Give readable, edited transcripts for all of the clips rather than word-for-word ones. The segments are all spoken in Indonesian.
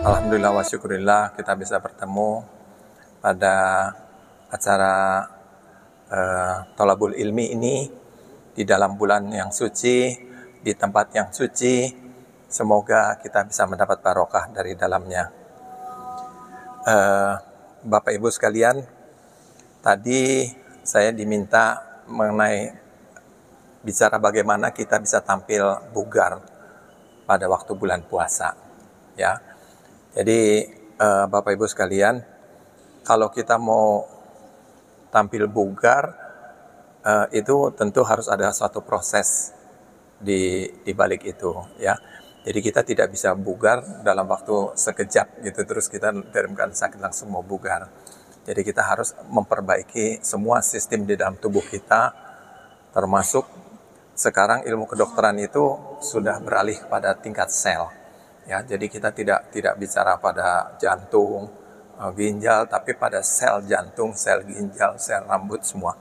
Alhamdulillah wa syukurillah kita bisa bertemu pada acara Thalabul Ilmi ini di dalam bulan yang suci, di tempat yang suci. Semoga kita bisa mendapat barokah dari dalamnya. Bapak Ibu sekalian, tadi saya diminta mengenai bicara bagaimana kita bisa tampil bugar pada waktu bulan puasa, ya. Jadi Bapak Ibu sekalian, kalau kita mau tampil bugar, itu tentu harus ada suatu proses di balik itu, ya. Jadi kita tidak bisa bugar dalam waktu sekejap gitu, terus kita dalam keadaan sakit langsung mau bugar. Jadi kita harus memperbaiki semua sistem di dalam tubuh kita, termasuk sekarang ilmu kedokteran itu sudah beralih pada tingkat sel. Ya, jadi kita tidak bicara pada jantung, ginjal, tapi pada sel jantung, sel ginjal, sel rambut semua.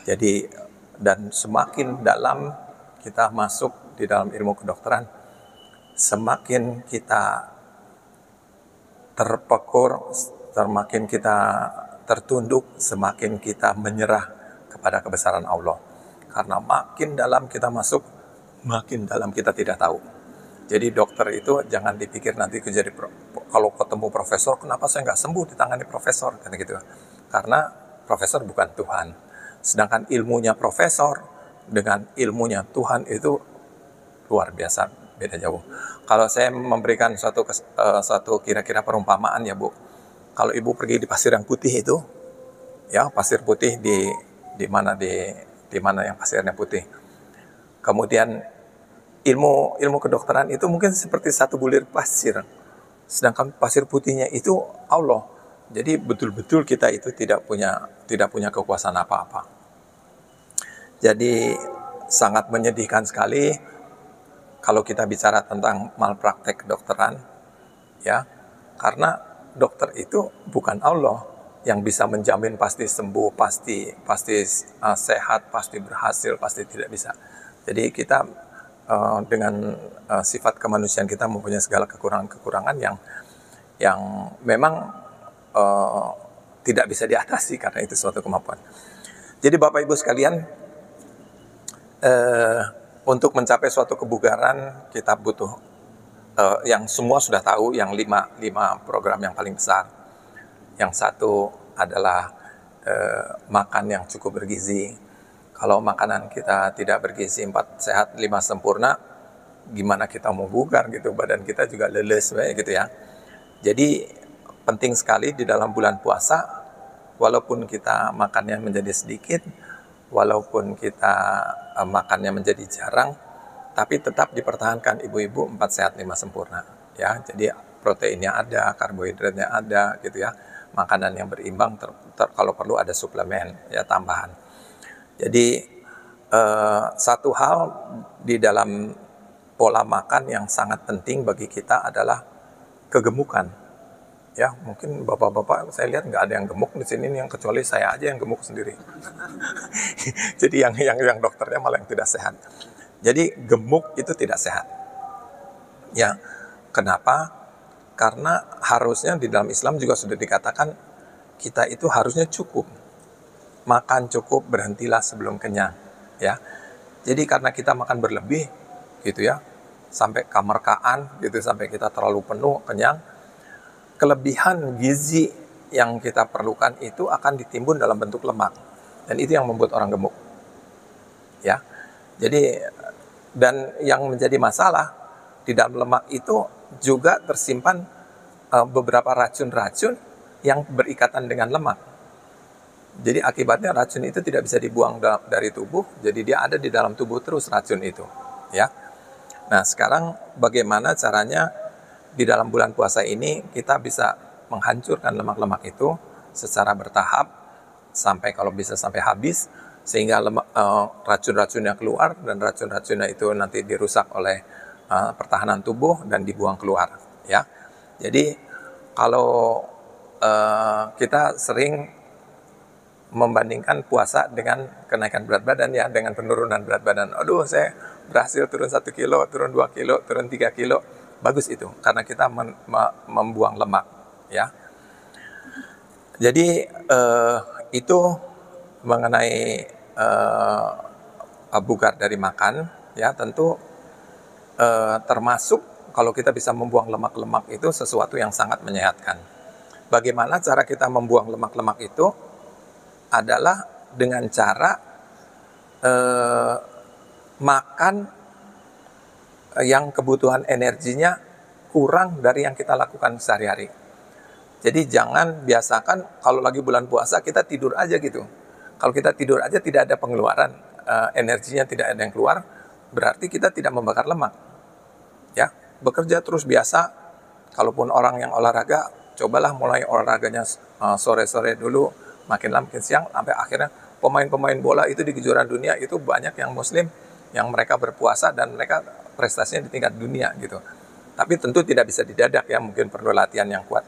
Jadi dan semakin dalam kita masuk di dalam ilmu kedokteran, semakin kita terpekur, semakin kita tertunduk, semakin kita menyerah kepada kebesaran Allah. Karena makin dalam kita masuk, makin dalam kita tidak tahu. Jadi dokter itu jangan dipikir nanti jadi kalau ketemu profesor, kenapa saya nggak sembuh ditangani profesor, kan gitu. Karena profesor bukan Tuhan. Sedangkan ilmunya profesor dengan ilmunya Tuhan itu luar biasa, beda jauh. Kalau saya memberikan suatu kira-kira perumpamaan ya Bu, kalau Ibu pergi di pasir yang putih itu, ya pasir putih di mana yang pasirnya putih. Kemudian ilmu kedokteran itu mungkin seperti satu bulir pasir, sedangkan pasir putihnya itu Allah. Jadi betul-betul kita itu tidak punya kekuasaan apa-apa. Jadi sangat menyedihkan sekali kalau kita bicara tentang malpraktek kedokteran, ya, karena dokter itu bukan Allah yang bisa menjamin pasti sembuh, pasti sehat, pasti berhasil, pasti tidak bisa. Jadi kita dengan sifat kemanusiaan kita mempunyai segala kekurangan yang memang tidak bisa diatasi karena itu suatu kemampuan. Jadi Bapak Ibu sekalian, untuk mencapai suatu kebugaran kita butuh yang semua sudah tahu, yang lima program yang paling besar. Yang satu adalah makan yang cukup bergizi. Kalau makanan kita tidak bergizi, 4 sehat 5 sempurna, gimana kita mau bugar gitu, badan kita juga leles gitu ya. Jadi penting sekali di dalam bulan puasa, walaupun kita makannya menjadi sedikit, walaupun kita makannya menjadi jarang, tapi tetap dipertahankan ibu-ibu 4 sehat 5 sempurna ya. Jadi proteinnya ada, karbohidratnya ada gitu ya. Makanan yang berimbang, kalau perlu ada suplemen ya tambahan. Jadi satu hal di dalam pola makan yang sangat penting bagi kita adalah kegemukan. Ya, mungkin bapak-bapak saya lihat nggak ada yang gemuk di sini yang kecuali saya aja yang gemuk sendiri. Jadi yang dokternya malah yang tidak sehat. Jadi gemuk itu tidak sehat. Ya, kenapa? Karena harusnya di dalam Islam juga sudah dikatakan kita itu harusnya cukup. Makan cukup, berhentilah sebelum kenyang, ya. Jadi karena kita makan berlebih, gitu ya, sampai kamerkaan, gitu, sampai kita terlalu penuh, kenyang, kelebihan gizi yang kita perlukan itu akan ditimbun dalam bentuk lemak, dan itu yang membuat orang gemuk, ya. Jadi dan yang menjadi masalah di dalam lemak itu juga tersimpan beberapa racun-racun yang berikatan dengan lemak. Jadi akibatnya racun itu tidak bisa dibuang dari tubuh, jadi dia ada di dalam tubuh terus racun itu, ya. Nah sekarang bagaimana caranya di dalam bulan puasa ini kita bisa menghancurkan lemak-lemak itu secara bertahap sampai kalau bisa sampai habis, sehingga racun-racunnya keluar dan racun-racunnya itu nanti dirusak oleh pertahanan tubuh dan dibuang keluar, ya. Jadi kalau kita sering membandingkan puasa dengan kenaikan berat badan ya, dengan penurunan berat badan. Aduh, saya berhasil turun 1 kilo, turun 2 kilo, turun 3 kilo. bagus itu karena kita membuang lemak, ya. Jadi itu mengenai bugar dari makan, ya. Tentu termasuk kalau kita bisa membuang lemak-lemak itu sesuatu yang sangat menyehatkan. Bagaimana cara kita membuang lemak-lemak itu adalah dengan cara makan yang kebutuhan energinya kurang dari yang kita lakukan sehari-hari. Jadi jangan biasakan kalau lagi bulan puasa kita tidur aja gitu. Kalau kita tidur aja tidak ada pengeluaran, energinya tidak ada yang keluar, berarti kita tidak membakar lemak. Ya, bekerja terus biasa. Kalaupun orang yang olahraga, cobalah mulai olahraganya sore-sore dulu, makin lama makin siang, sampai akhirnya pemain-pemain bola itu di kejuaraan dunia itu banyak yang muslim, yang mereka berpuasa dan mereka prestasinya di tingkat dunia gitu. Tapi tentu tidak bisa didadak ya, mungkin perlu latihan yang kuat.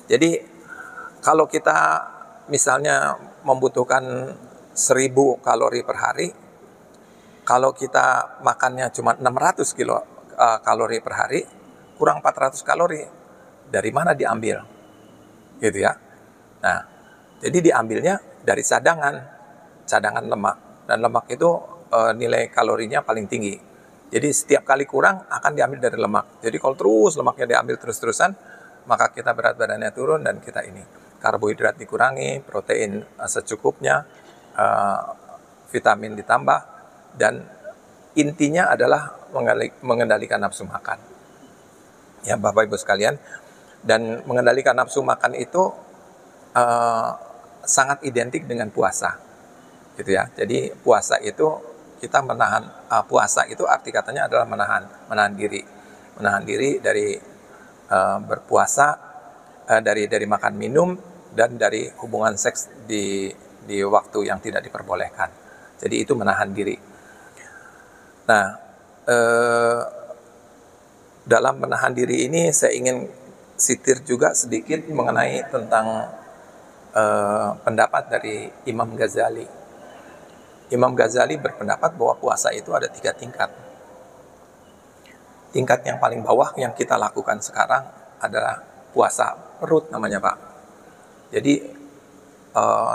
Jadi kalau kita misalnya membutuhkan 1000 kalori per hari, kalau kita makannya cuma 600 kalori per hari, kurang 400 kalori, dari mana diambil? Gitu ya. Nah, jadi diambilnya dari cadangan lemak. Dan lemak itu nilai kalorinya paling tinggi. Jadi setiap kali kurang akan diambil dari lemak. Jadi kalau terus lemaknya diambil terus-terusan, maka kita berat badannya turun dan kita ini. Karbohidrat dikurangi, protein secukupnya, vitamin ditambah, dan intinya adalah mengendalikan nafsu makan. Ya Bapak Ibu sekalian, dan mengendalikan nafsu makan itu sangat identik dengan puasa. Gitu ya. Jadi puasa itu kita menahan, puasa itu arti katanya adalah menahan diri dari berpuasa, dari makan minum dan dari hubungan seks di waktu yang tidak diperbolehkan. Jadi itu menahan diri. Nah, dalam menahan diri ini saya ingin sitir juga sedikit mengenai tentang pendapat dari Imam Ghazali. Imam Ghazali berpendapat bahwa puasa itu ada 3 tingkat. Tingkat yang paling bawah yang kita lakukan sekarang adalah puasa perut namanya Pak. Jadi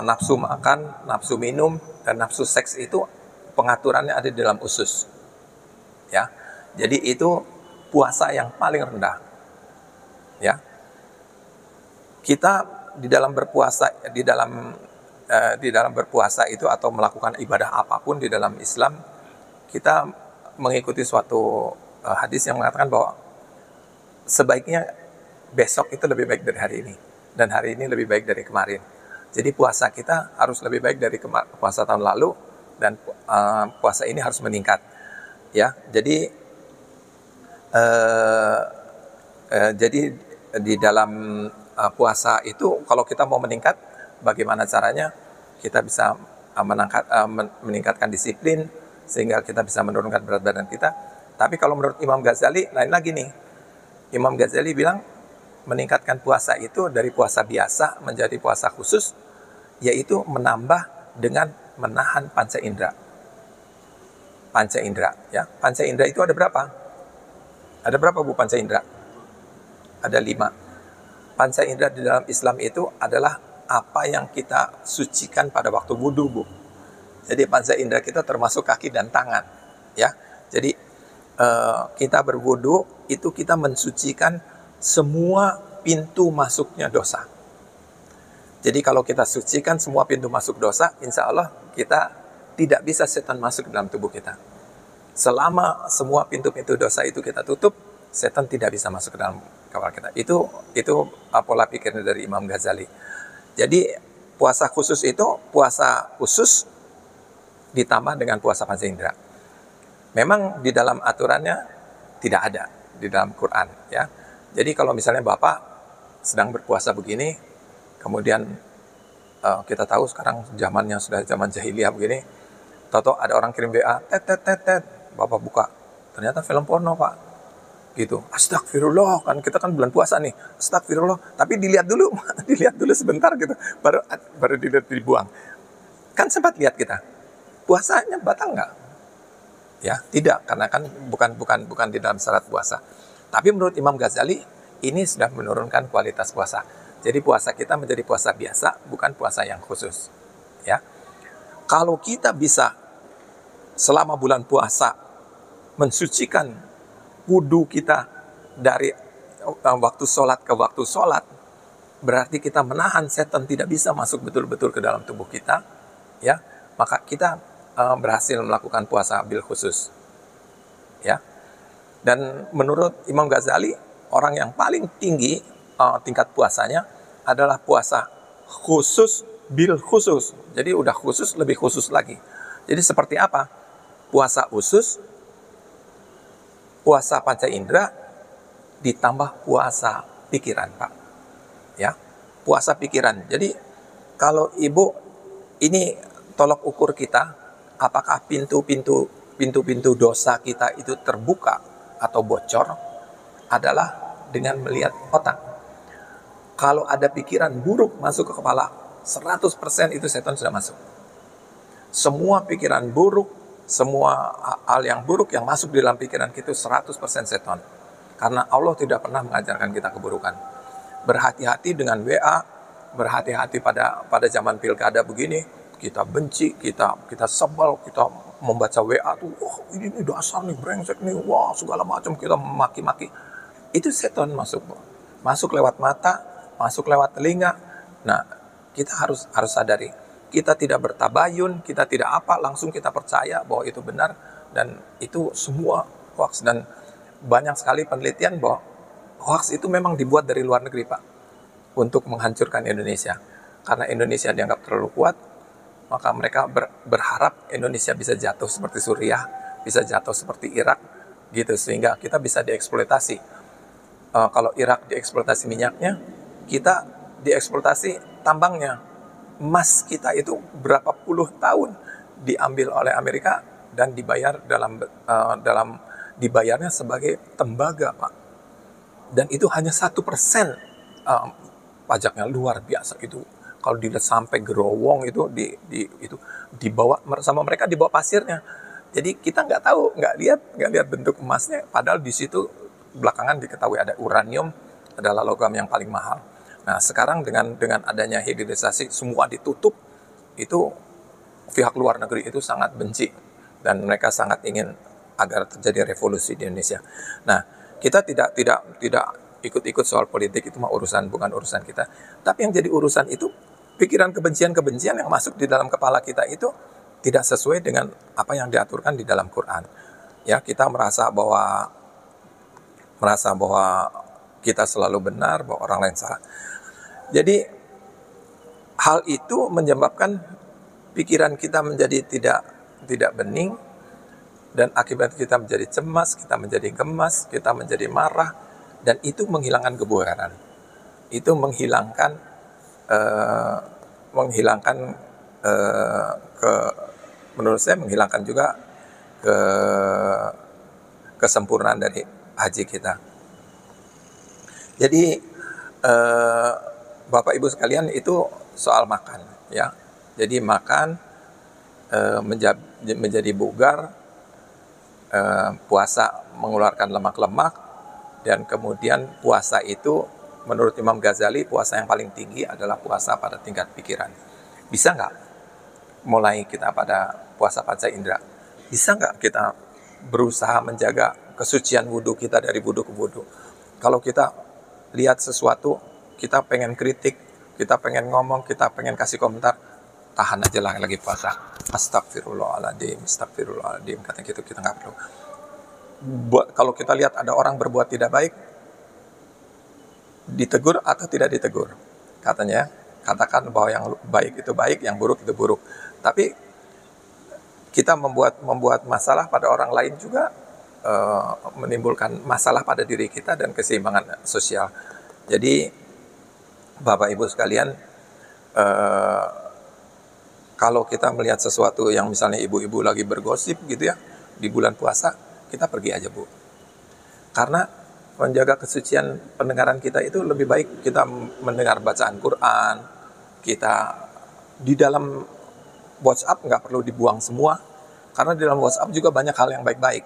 nafsu makan, nafsu minum, dan nafsu seks itu pengaturannya ada di dalam usus. Ya, jadi itu puasa yang paling rendah. Ya, kita di dalam berpuasa itu atau melakukan ibadah apapun di dalam Islam, kita mengikuti suatu hadis yang mengatakan bahwa sebaiknya besok itu lebih baik dari hari ini, dan hari ini lebih baik dari kemarin. Jadi puasa kita harus lebih baik dari puasa tahun lalu, dan puasa ini harus meningkat. Ya, jadi di dalam puasa itu kalau kita mau meningkat, bagaimana caranya? Kita bisa meningkatkan disiplin sehingga kita bisa menurunkan berat badan kita. Tapi kalau menurut Imam Ghazali lain lagi nih. Imam Ghazali bilang meningkatkan puasa itu dari puasa biasa menjadi puasa khusus, yaitu menambah dengan menahan panca indera. Panca indera, ya. Panca indera itu ada berapa? Ada berapa Bu panca indera? Ada 5. Panca indera di dalam Islam itu adalah apa yang kita sucikan pada waktu wudhu, Bu. Jadi panca indera kita termasuk kaki dan tangan, ya. Jadi kita berwudhu itu kita mensucikan semua pintu masuknya dosa. Jadi kalau kita sucikan semua pintu masuk dosa, insya Allah kita tidak bisa setan masuk dalam tubuh kita. Selama semua pintu-pintu dosa itu kita tutup, setan tidak bisa masuk ke dalam kepala kita. Itu pola pikirnya dari Imam Ghazali. Jadi puasa khusus itu puasa khusus ditambah dengan puasa panca indera. Memang di dalam aturannya tidak ada di dalam Quran, ya. Jadi kalau misalnya Bapak sedang berpuasa begini, kemudian kita tahu sekarang zamannya sudah zaman jahiliyah begini, tahu ada orang kirim WA, Bapak buka, ternyata film porno Pak, gitu. Astagfirullah, kan kita kan bulan puasa nih, astagfirullah. Tapi dilihat dulu sebentar gitu, baru dibuang. Kan sempat lihat kita, puasanya batal nggak? Ya, tidak, karena kan bukan di dalam syarat puasa. Tapi menurut Imam Ghazali, ini sudah menurunkan kualitas puasa. Jadi puasa kita menjadi puasa biasa, bukan puasa yang khusus. Ya, kalau kita bisa selama bulan puasa mensucikan wudhu kita dari waktu sholat ke waktu sholat, berarti kita menahan setan tidak bisa masuk betul-betul ke dalam tubuh kita. Ya, maka kita berhasil melakukan puasa bil khusus. Ya, dan menurut Imam Ghazali, orang yang paling tinggi tingkat puasanya adalah puasa khusus bil khusus. Jadi udah khusus, lebih khusus lagi. Jadi seperti apa? Puasa khusus, puasa panca indera, ditambah puasa pikiran, Pak. Ya, puasa pikiran. Jadi kalau Ibu, ini tolok ukur kita, apakah pintu-pintu dosa kita itu terbuka atau bocor, adalah dengan melihat otak. Kalau ada pikiran buruk masuk ke kepala, 100% itu setan sudah masuk. Semua pikiran buruk, semua hal yang buruk yang masuk di dalam pikiran kita 100% setan. Karena Allah tidak pernah mengajarkan kita keburukan. Berhati-hati dengan WA, berhati-hati pada zaman pilkada begini, kita benci, kita sebel, kita membaca WA tuh, wah ini dasar nih, brengsek nih, wah segala macam, kita maki-maki. Itu setan masuk lewat mata, masuk lewat telinga. Nah, kita harus sadari, kita tidak bertabayun, kita tidak langsung kita percaya bahwa itu benar, dan itu semua hoax. Dan banyak sekali penelitian bahwa hoax itu memang dibuat dari luar negeri, Pak, untuk menghancurkan Indonesia. Karena Indonesia dianggap terlalu kuat, maka mereka berharap Indonesia bisa jatuh seperti Suriah, bisa jatuh seperti Irak, gitu, sehingga kita bisa dieksploitasi. Kalau Irak dieksploitasi minyaknya, kita dieksploitasi tambangnya. Emas kita itu berapa puluh tahun diambil oleh Amerika dan dibayar dibayarnya sebagai tembaga, Pak. Dan itu hanya 1% pajaknya, luar biasa itu. Kalau dilihat sampai gerowong itu dibawa sama mereka, dibawa pasirnya. Jadi kita nggak tahu, nggak lihat bentuk emasnya. Padahal di situ belakangan diketahui ada uranium, adalah logam yang paling mahal. Nah sekarang dengan adanya hilirisasi semua ditutup, itu pihak luar negeri itu sangat benci dan mereka sangat ingin agar terjadi revolusi di Indonesia. Nah kita tidak ikut-ikut soal politik, itu mah bukan urusan kita. Tapi yang jadi urusan itu pikiran kebencian yang masuk di dalam kepala kita itu tidak sesuai dengan apa yang diaturkan di dalam Quran. Ya, kita merasa bahwa kita selalu benar, bahwa orang lain salah. Jadi hal itu menyebabkan pikiran kita menjadi tidak bening, dan akibat kita menjadi cemas, kita menjadi gemas, kita menjadi marah, dan itu menghilangkan kebugaran. Itu menghilangkan menurut saya menghilangkan juga kesempurnaan dari haji kita. Jadi Bapak Ibu sekalian, itu soal makan, ya. Jadi makan menjadi bugar, puasa mengeluarkan lemak-lemak, dan kemudian puasa itu menurut Imam Ghazali, puasa yang paling tinggi adalah puasa pada tingkat pikiran. Bisa nggak mulai kita pada puasa panca indera? Bisa nggak kita berusaha menjaga kesucian wudhu kita dari wudhu ke wudhu? Kalau kita lihat sesuatu, kita pengen kritik, kita pengen ngomong, kita pengen kasih komentar, tahan aja lah lagi puasa. Astagfirullahaladzim, kata gitu, kita nggak perlu. Kalau kita lihat ada orang berbuat tidak baik, ditegur atau tidak ditegur, katanya katakan bahwa yang baik itu baik, yang buruk itu buruk. Tapi kita membuat masalah pada orang lain juga menimbulkan masalah pada diri kita dan keseimbangan sosial. Jadi Bapak Ibu sekalian, kalau kita melihat sesuatu yang misalnya ibu-ibu lagi bergosip gitu ya di bulan puasa, kita pergi aja, Bu. Karena menjaga kesucian pendengaran kita itu lebih baik kita mendengar bacaan Quran. Kita di dalam WhatsApp nggak perlu dibuang semua, karena di dalam WhatsApp juga banyak hal yang baik-baik,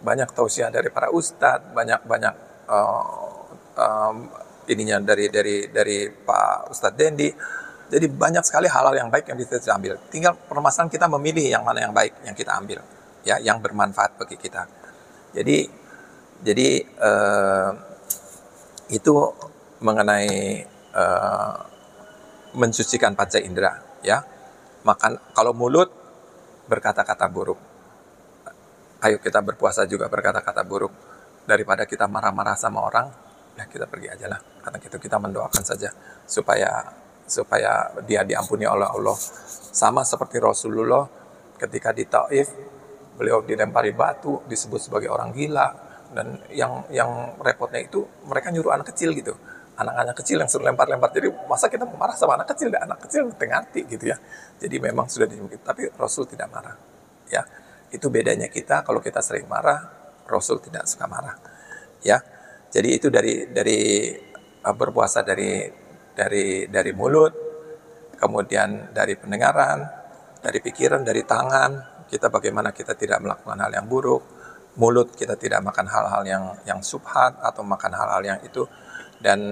banyak tausiah dari para ustadz, banyak ininya dari Pak Ustadz Dendi. Jadi banyak sekali hal-hal yang baik yang bisa kita ambil. Tinggal permasalahan kita memilih yang mana yang baik yang kita ambil, ya, yang bermanfaat bagi kita. Jadi itu mengenai mensucikan panca indera, ya. Makan kalau mulut berkata-kata buruk. Ayo kita berpuasa juga berkata-kata buruk. Daripada kita marah-marah sama orang, ya kita pergi aja lah. Karena itu kita mendoakan saja supaya dia diampuni oleh Allah. Sama seperti Rasulullah ketika di Taif, beliau dilempari batu, disebut sebagai orang gila. Dan yang repotnya itu mereka nyuruh anak kecil gitu. Anak-anak kecil yang suruh lempar-lempar. Jadi masa kita marah sama anak kecil? Dan anak kecil ngerti gitu ya. Jadi memang sudah dimungkinkan. Tapi Rasul tidak marah. Ya, itu bedanya kita. Kalau kita sering marah, Rasul tidak suka marah. Ya, jadi itu dari berpuasa dari mulut, kemudian dari pendengaran, dari pikiran, dari tangan. Kita bagaimana kita tidak melakukan hal yang buruk. Mulut kita tidak makan hal-hal yang subhat atau makan hal-hal yang itu. Dan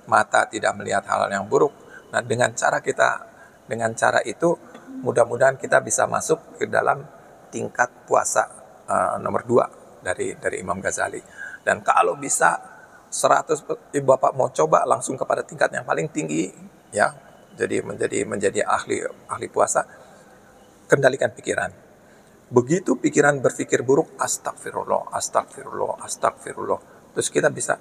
mata tidak melihat hal-hal yang buruk. Nah, dengan cara itu mudah-mudahan kita bisa masuk ke dalam tingkat puasa nomor 2 dari Imam Ghazali. Dan kalau bisa 100 Bapak mau coba langsung kepada tingkat yang paling tinggi, ya. Jadi menjadi ahli puasa, kendalikan pikiran. Begitu pikiran berpikir buruk, astagfirullah. Terus kita bisa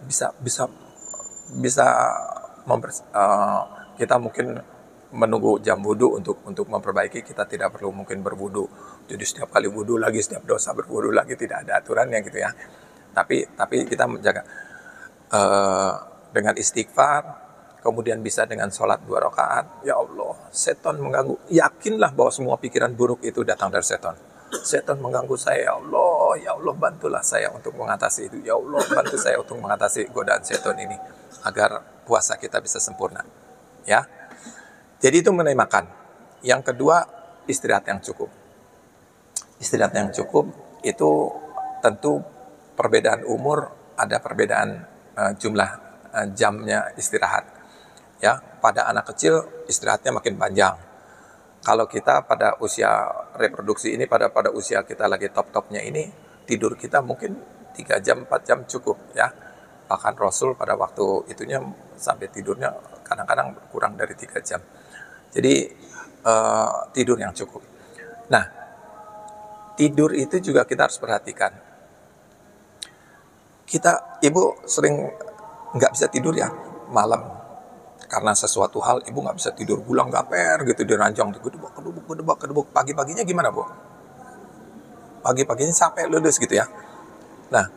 kita mungkin menunggu jam wudu untuk memperbaiki. Kita tidak perlu mungkin berwudu. Jadi setiap kali wudu lagi, setiap dosa berwudu lagi, tidak ada aturannya gitu ya. Tapi kita menjaga dengan istighfar, kemudian bisa dengan sholat 2 rakaat. Ya Allah, setan mengganggu. Yakinlah bahwa semua pikiran buruk itu datang dari setan. Setan mengganggu saya, ya Allah bantulah saya untuk mengatasi itu. Ya Allah bantu saya untuk mengatasi godaan setan ini agar puasa kita bisa sempurna. Ya, jadi itu mengenai makan. Yang kedua, istirahat yang cukup. Istirahat yang cukup itu tentu perbedaan umur, ada perbedaan jumlah jamnya istirahat. Ya, pada anak kecil istirahatnya makin panjang. Kalau kita pada usia reproduksi ini, pada usia kita lagi top-topnya ini, tidur kita mungkin 3 jam, 4 jam cukup ya. Bahkan Rasul pada waktu itunya sampai tidurnya kadang-kadang kurang dari 3 jam. Jadi tidur yang cukup. Nah, tidur itu juga kita harus perhatikan. Ibu sering nggak bisa tidur ya malam. Karena sesuatu hal ibu nggak bisa tidur, gulang gaper gitu di ranjang, kedebuk. Pagi-paginya gimana Bu? Pagi-paginya sampai ledes gitu ya. Nah,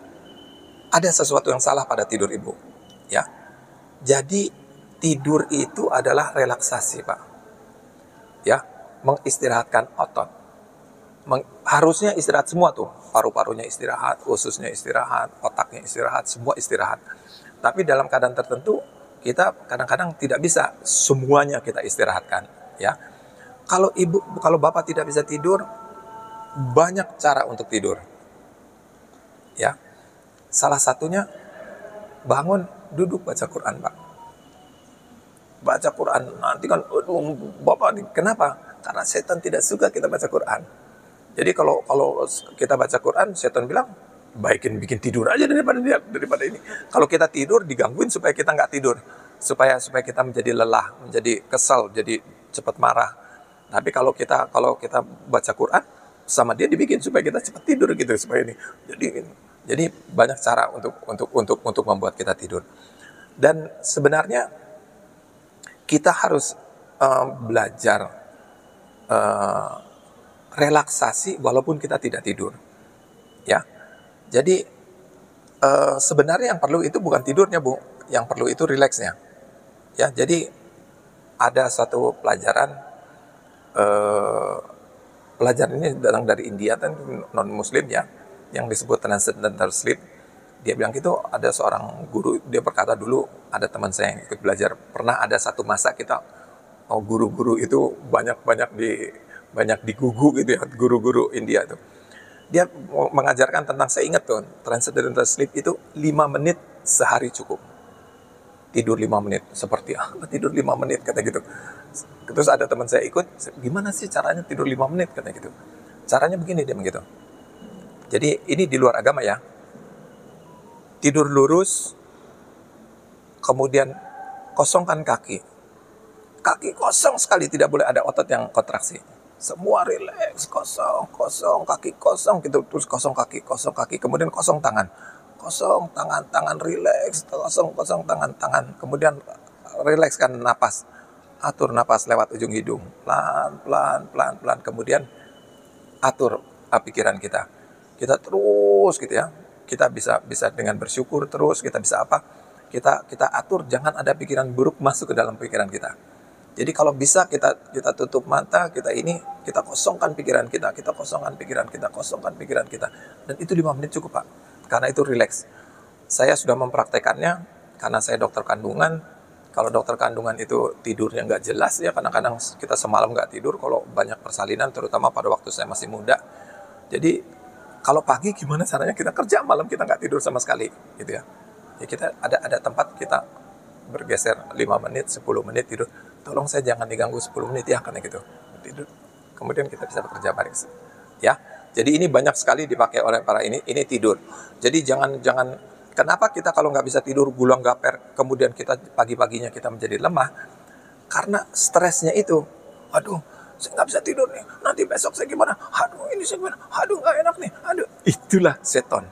ada sesuatu yang salah pada tidur ibu, ya. Jadi tidur itu adalah relaksasi Pak, ya, mengistirahatkan otot. Harusnya istirahat semua tuh, paru-parunya istirahat, ususnya istirahat, otaknya istirahat, semua istirahat. Tapi dalam keadaan tertentu kita kadang-kadang tidak bisa semuanya kita istirahatkan, ya. Kalau Bapak tidak bisa tidur, banyak cara untuk tidur. Ya. Salah satunya bangun, duduk baca Quran, Pak. Baca Quran. Nanti kan Bapak kenapa? Karena setan tidak suka kita baca Quran. Jadi kalau kita baca Quran, setan bilang bikin tidur aja daripada ini. Kalau kita tidur digangguin supaya kita nggak tidur, supaya kita menjadi lelah, menjadi kesal, jadi cepat marah. Tapi kalau kita baca Quran, sama dia dibikin supaya kita cepat tidur gitu, supaya ini. Jadi banyak cara untuk membuat kita tidur. Dan sebenarnya kita harus belajar relaksasi walaupun kita tidak tidur, ya. Jadi sebenarnya yang perlu itu bukan tidurnya Bu, yang perlu itu rileksnya. Ya, jadi ada satu pelajaran ini datang dari India dan non Muslim ya, yang disebut transcendental sleep. Dia bilang gitu, ada seorang guru, dia berkata dulu ada teman saya yang ikut belajar, pernah ada satu masa kita guru-guru itu banyak digugu gitu ya, guru-guru India itu. Dia mengajarkan tentang, saya ingat tuh, transcendental sleep itu 5 menit sehari cukup. Tidur 5 menit, seperti tidur 5 menit, kata gitu. Terus ada teman saya ikut, gimana sih caranya tidur 5 menit, kata gitu. Caranya begini, dia begitu. Jadi ini di luar agama ya. Tidur lurus, kemudian kosongkan kaki. Kaki kosong sekali, tidak boleh ada otot yang kontraksi. Semua rileks, kosong, kaki kosong gitu, terus kosong kaki, kemudian kosong tangan, tangan rileks, kosong tangan, kemudian rilekskan napas, atur napas lewat ujung hidung, pelan, kemudian atur pikiran kita terus gitu ya, kita bisa dengan bersyukur terus, kita bisa kita atur, jangan ada pikiran buruk masuk ke dalam pikiran kita. Jadi kalau bisa kita tutup mata, kita kosongkan pikiran kita, kosongkan pikiran kita. Dan itu 5 menit cukup, Pak. Karena itu rileks. Saya sudah mempraktekannya, karena saya dokter kandungan. Kalau dokter kandungan itu tidurnya nggak jelas ya, kadang-kadang kita semalam nggak tidur kalau banyak persalinan, terutama pada waktu saya masih muda. Jadi kalau pagi gimana caranya kita kerja, malam kita nggak tidur sama sekali, gitu ya. Ya kita ada tempat kita bergeser 5 menit, 10 menit tidur. Tolong saya jangan diganggu 10 menit ya, karena gitu. Tidur. Kemudian kita bisa bekerja balik. Ya. Jadi ini banyak sekali dipakai oleh para ini tidur. Jadi jangan kenapa kita kalau nggak bisa tidur gulang gaper, kemudian kita pagi-paginya kita menjadi lemah? Karena stresnya itu. Aduh, saya nggak bisa tidur nih. Nanti besok saya gimana? Aduh, ini saya gimana? Aduh, nggak enak nih. Aduh, itulah seton.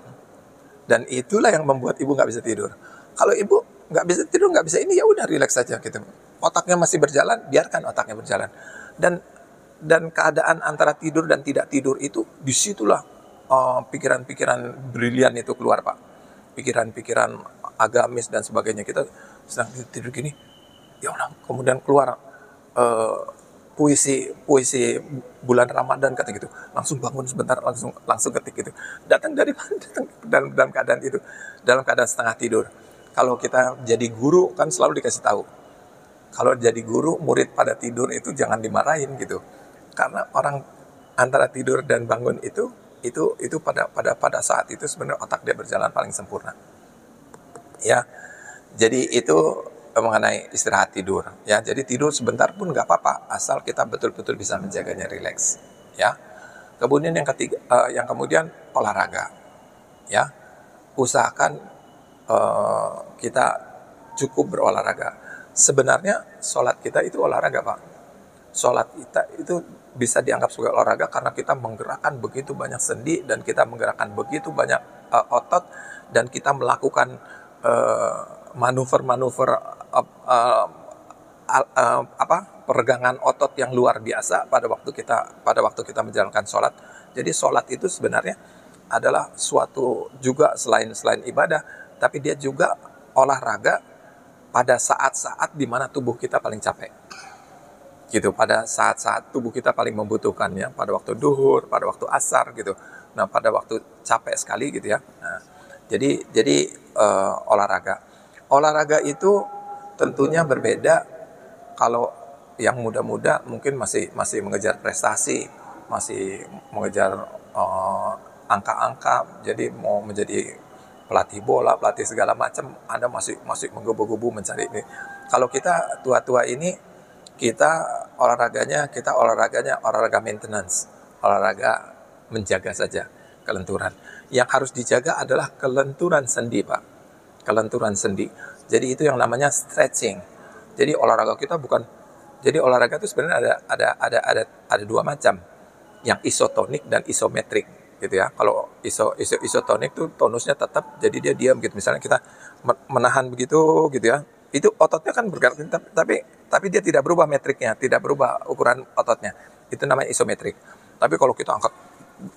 Dan itulah yang membuat ibu nggak bisa tidur. Kalau ibu nggak bisa tidur, nggak bisa ini, ya udah rileks saja gitu. Otaknya masih berjalan, biarkan otaknya berjalan. Dan keadaan antara tidur dan tidak tidur itu, disitulah pikiran-pikiran brilian itu keluar, Pak. Pikiran-pikiran agamis dan sebagainya. Kita sedang tidur gini, ya Allah, kemudian keluar puisi bulan Ramadan, kata gitu. Langsung bangun sebentar, langsung ketik gitu. Datang dari mana? Datang dalam keadaan itu, dalam keadaan setengah tidur. Kalau kita jadi guru kan selalu dikasih tahu. Kalau jadi guru, murid pada tidur itu jangan dimarahin gitu. Karena orang antara tidur dan bangun itu pada saat itu sebenarnya otak dia berjalan paling sempurna. Ya. Jadi itu mengenai istirahat tidur. Ya, jadi tidur sebentar pun nggak apa-apa, asal kita betul-betul bisa menjaganya rileks. Ya. Kemudian yang kemudian olahraga. Ya. Usahakan kita cukup berolahraga. Sebenarnya sholat kita itu olahraga, Pak. Sholat kita itu bisa dianggap sebagai olahraga karena kita menggerakkan begitu banyak sendi dan kita menggerakkan begitu banyak otot, dan kita melakukan manuver-manuver peregangan otot yang luar biasa pada waktu kita menjalankan sholat. Jadi sholat itu sebenarnya adalah suatu juga selain ibadah, tapi dia juga olahraga pada saat-saat di mana tubuh kita paling capek. Gitu, pada saat-saat tubuh kita paling membutuhkannya, pada waktu duhur, pada waktu asar gitu. Nah, pada waktu capek sekali gitu ya. Nah, jadi olahraga itu tentunya berbeda. Kalau yang muda-muda mungkin masih mengejar prestasi, masih mengejar angka-angka, jadi mau menjadi pelatih bola, pelatih segala macam, Anda masih menggebu-gebu mencari ini. Kalau kita tua-tua ini, kita olahraganya olahraga maintenance, olahraga menjaga saja kelenturan. Yang harus dijaga adalah kelenturan sendi, Pak. Kelenturan sendi. Jadi itu yang namanya stretching. Jadi olahraga kita jadi olahraga itu sebenarnya ada dua macam, yang isotonik dan isometrik, gitu ya. Kalau isotonik itu tonusnya tetap, jadi dia diam gitu. Misalnya kita menahan begitu, gitu ya. Itu ototnya kan bergerak, tapi dia tidak berubah metriknya, tidak berubah ukuran ototnya. Itu namanya isometrik. Tapi kalau kita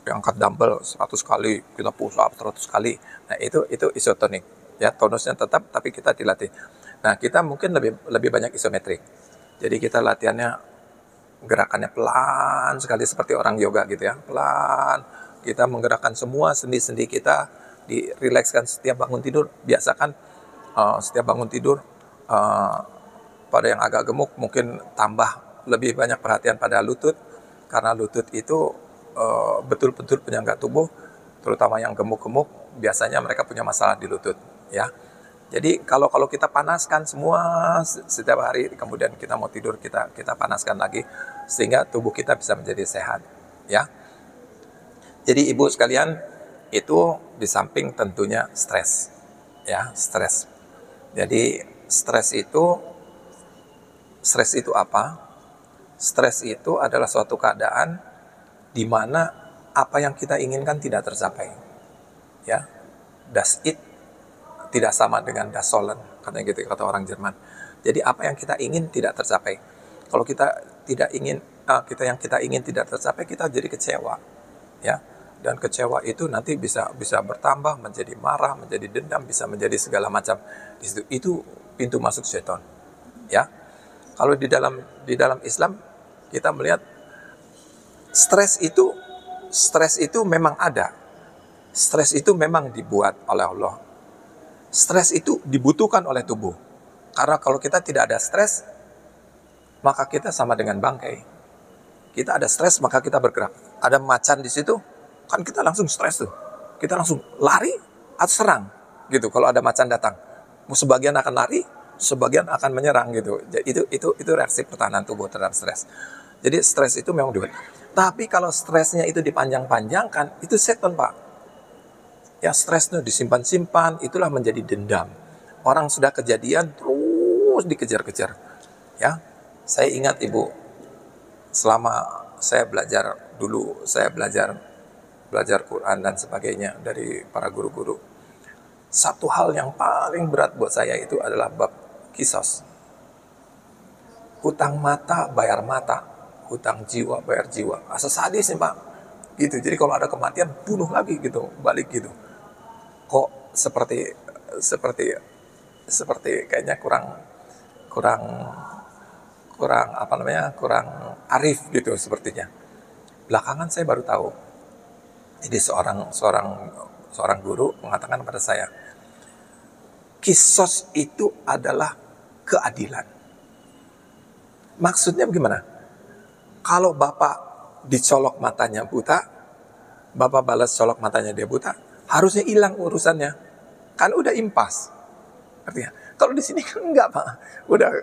angkat dumbbell 100 kali, kita push up 100 kali, nah itu isotonik. Ya, tonusnya tetap, tapi kita dilatih. Nah, kita mungkin lebih banyak isometrik. Jadi kita latihannya gerakannya pelan sekali seperti orang yoga gitu ya. Pelan. Kita menggerakkan semua sendi-sendi kita, dirilekskan setiap bangun tidur. Biasakan setiap bangun tidur, pada yang agak gemuk mungkin tambah lebih banyak perhatian pada lutut, karena lutut itu betul-betul penyangga tubuh, terutama yang gemuk-gemuk, biasanya mereka punya masalah di lutut, ya. Jadi kalau kita panaskan semua setiap hari, kemudian kita mau tidur kita panaskan lagi, sehingga tubuh kita bisa menjadi sehat, ya. Jadi ibu sekalian, itu di samping tentunya stres, ya, stres. Jadi stres itu apa? Stres itu adalah suatu keadaan di mana apa yang kita inginkan tidak tercapai, ya. Das it tidak sama dengan das sollen, katanya gitu kata orang Jerman. Jadi apa yang kita ingin tidak tercapai. Kalau kita kita ingin tidak tercapai, kita jadi kecewa, ya. Dan kecewa itu nanti bisa bertambah menjadi marah, menjadi dendam, bisa menjadi segala macam. Itu pintu masuk setan, ya. Kalau di dalam Islam kita melihat stres itu memang ada. Stres itu memang dibuat oleh Allah. Stres itu dibutuhkan oleh tubuh. Karena kalau kita tidak ada stres, maka kita sama dengan bangkai. Kita ada stres, maka kita bergerak. Ada macan di situ, kan kita langsung stres tuh. Kita langsung lari atau serang gitu kalau ada macan datang. Sebagian akan lari, sebagian akan menyerang gitu. Itu reaksi pertahanan tubuh terhadap stres. Jadi stres itu memang dibuat. Tapi kalau stresnya itu dipanjang-panjangkan, itu setan, Pak. Ya, stresnya disimpan-simpan, itulah menjadi dendam. Orang sudah kejadian terus dikejar-kejar. Ya, saya ingat ibu, selama saya belajar Quran dan sebagainya dari para guru-guru. Satu hal yang paling berat buat saya itu adalah bab kisos. Hutang mata bayar mata, hutang jiwa bayar jiwa. Asal sadis nih, Pak. Gitu. Jadi kalau ada kematian bunuh lagi gitu, balik gitu. Kok seperti kayaknya kurang kurang arif gitu sepertinya. Belakangan saya baru tahu. Jadi seorang guru mengatakan kepada saya, kisos itu adalah keadilan. Maksudnya bagaimana? Kalau bapak dicolok matanya buta, bapak balas colok matanya dia buta, harusnya hilang urusannya. Kan udah impas. Artinya, kalau di sini kan enggak, Pak.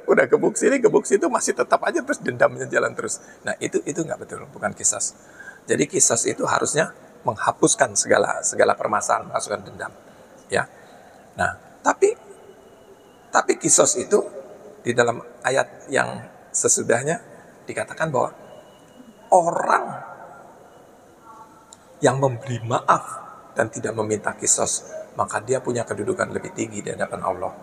Udah gebuk sini, gebuk situ, masih tetap aja terus dendamnya jalan terus. Nah, itu enggak betul, bukan kisos. Jadi kisos itu harusnya menghapuskan segala permasalahan, menghapuskan dendam. Ya. Nah, tapi kisos itu di dalam ayat yang sesudahnya dikatakan bahwa orang yang memberi maaf dan tidak meminta kisos, maka dia punya kedudukan lebih tinggi di hadapan Allah.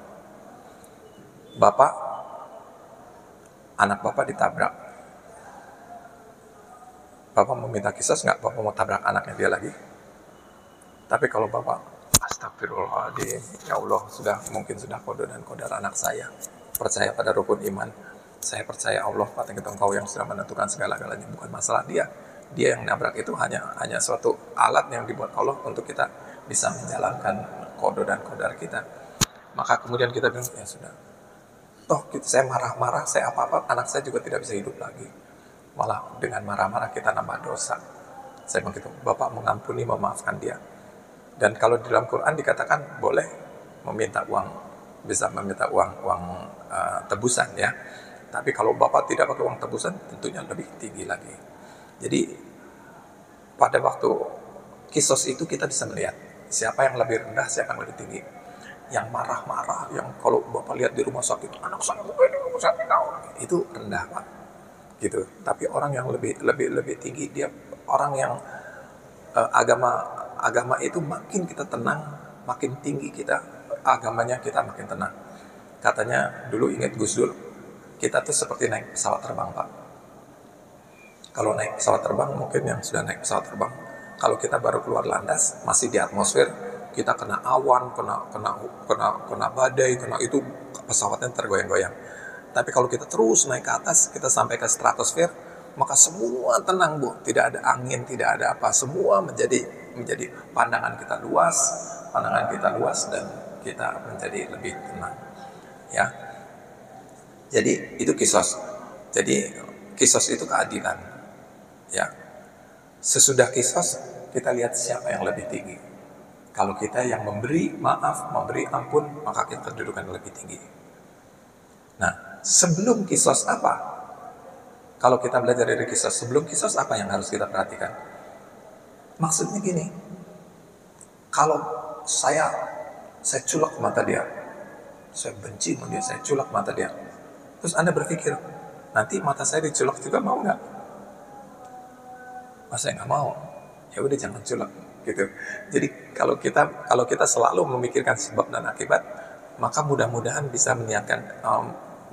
Anak bapak ditabrak. Bapak meminta kisos nggak? Bapak mau tabrak anaknya dia lagi? Tapi kalau bapak, astagfirullahaladzim, ya Allah, mungkin sudah kode dan kodar anak saya. Percaya pada rukun iman. Saya percaya Allah, Pateng Engkau yang sudah menentukan segala-galanya, bukan masalah dia. Dia yang nabrak itu hanya suatu alat yang dibuat Allah untuk kita bisa menjalankan kode dan kodar kita. Maka kemudian kita bilang, ya sudah. Toh saya marah-marah, saya apa-apa, anak saya juga tidak bisa hidup lagi. Malah dengan marah-marah kita nambah dosa. Saya begitu, Bapak mengampuni, memaafkan dia. Dan kalau di dalam Quran dikatakan boleh meminta uang, bisa meminta uang tebusan ya. Tapi kalau Bapak tidak pakai uang tebusan, tentunya lebih tinggi lagi. Jadi pada waktu kisos itu kita bisa melihat siapa yang lebih rendah, siapa yang lebih tinggi. Yang marah-marah, yang kalau Bapak lihat di rumah sakit, anak saya di rumah sakit, itu rendah, Pak. Gitu. Tapi orang yang lebih tinggi, dia orang yang agama itu makin kita tenang, makin tinggi kita agamanya, kita makin tenang. Katanya dulu ingat Gus Dur, kita tuh seperti naik pesawat terbang, Pak. Kalau naik pesawat terbang, mungkin yang sudah naik pesawat terbang, kalau kita baru keluar landas, masih di atmosfer, kita kena awan, kena badai, kena itu pesawatnya tergoyang-goyang. Tapi kalau kita terus naik ke atas, kita sampai ke stratosfer, maka semua tenang, Bu. Tidak ada angin, tidak ada apa. Semua menjadi pandangan kita luas dan kita menjadi lebih tenang. Ya. Jadi itu kisos. Jadi kisos itu keadilan. Ya. Sesudah kisos, kita lihat siapa yang lebih tinggi. Kalau kita yang memberi maaf, memberi ampun, maka kita kedudukan lebih tinggi. Nah, sebelum kisos apa? Kalau kita belajar dari kisos, sebelum kisos apa yang harus kita perhatikan? Maksudnya gini, kalau saya culak mata dia, saya benci sama dia, saya culak mata dia. Terus Anda berpikir, nanti mata saya diculak juga mau nggak? Masa nggak mau? Ya udah jangan culak gitu. Jadi kalau kita selalu memikirkan sebab dan akibat, maka mudah-mudahan bisa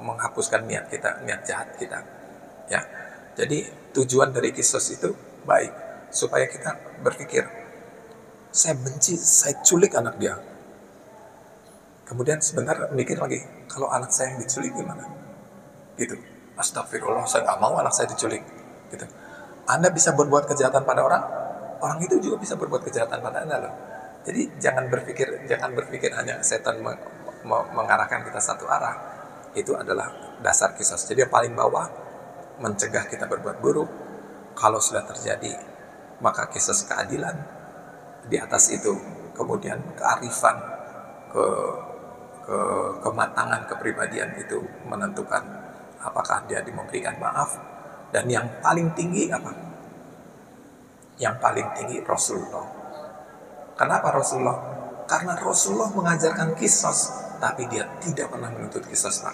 menghapuskan niat kita, niat jahat kita. Ya. Jadi tujuan dari kisos itu baik supaya kita berpikir, saya benci, saya culik anak dia. Kemudian sebentar mikir lagi, kalau anak saya yang diculik gimana? Gitu. Astagfirullah, saya nggak mau anak saya diculik. Gitu. Anda bisa berbuat kejahatan pada orang, orang itu juga bisa berbuat kejahatan pada Anda loh. Jadi jangan berpikir hanya setan mengarahkan kita satu arah. Itu adalah dasar kisos. Jadi yang paling bawah mencegah kita berbuat buruk. Kalau sudah terjadi, maka kisos keadilan. Di atas itu kemudian kearifan, kematangan kepribadian itu menentukan apakah dia memberikan maaf. Dan yang paling tinggi apa? Yang paling tinggi Rasulullah. Kenapa Rasulullah? Karena Rasulullah mengajarkan kisos, tapi dia tidak pernah menuntut kisos.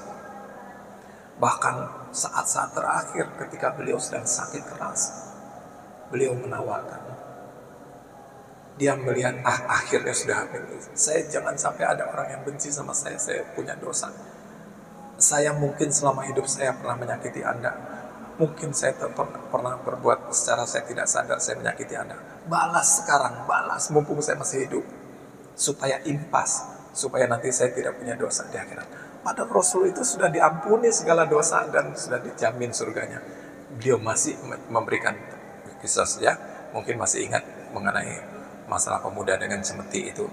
Bahkan saat-saat terakhir ketika beliau sedang sakit keras, beliau menawarkan. Dia melihat, akhirnya sudah habis. Saya jangan sampai ada orang yang benci sama saya punya dosa. Saya mungkin selama hidup saya pernah menyakiti Anda. Mungkin saya pernah berbuat secara saya tidak sadar, saya menyakiti Anda. Balas sekarang, balas mumpung saya masih hidup. Supaya impas, supaya nanti saya tidak punya dosa di akhirat. Padahal Rasul itu sudah diampuni segala dosa dan sudah dijamin surganya. Beliau masih memberikan kisah ya. Mungkin masih ingat mengenai masalah pemuda dengan semeti itu.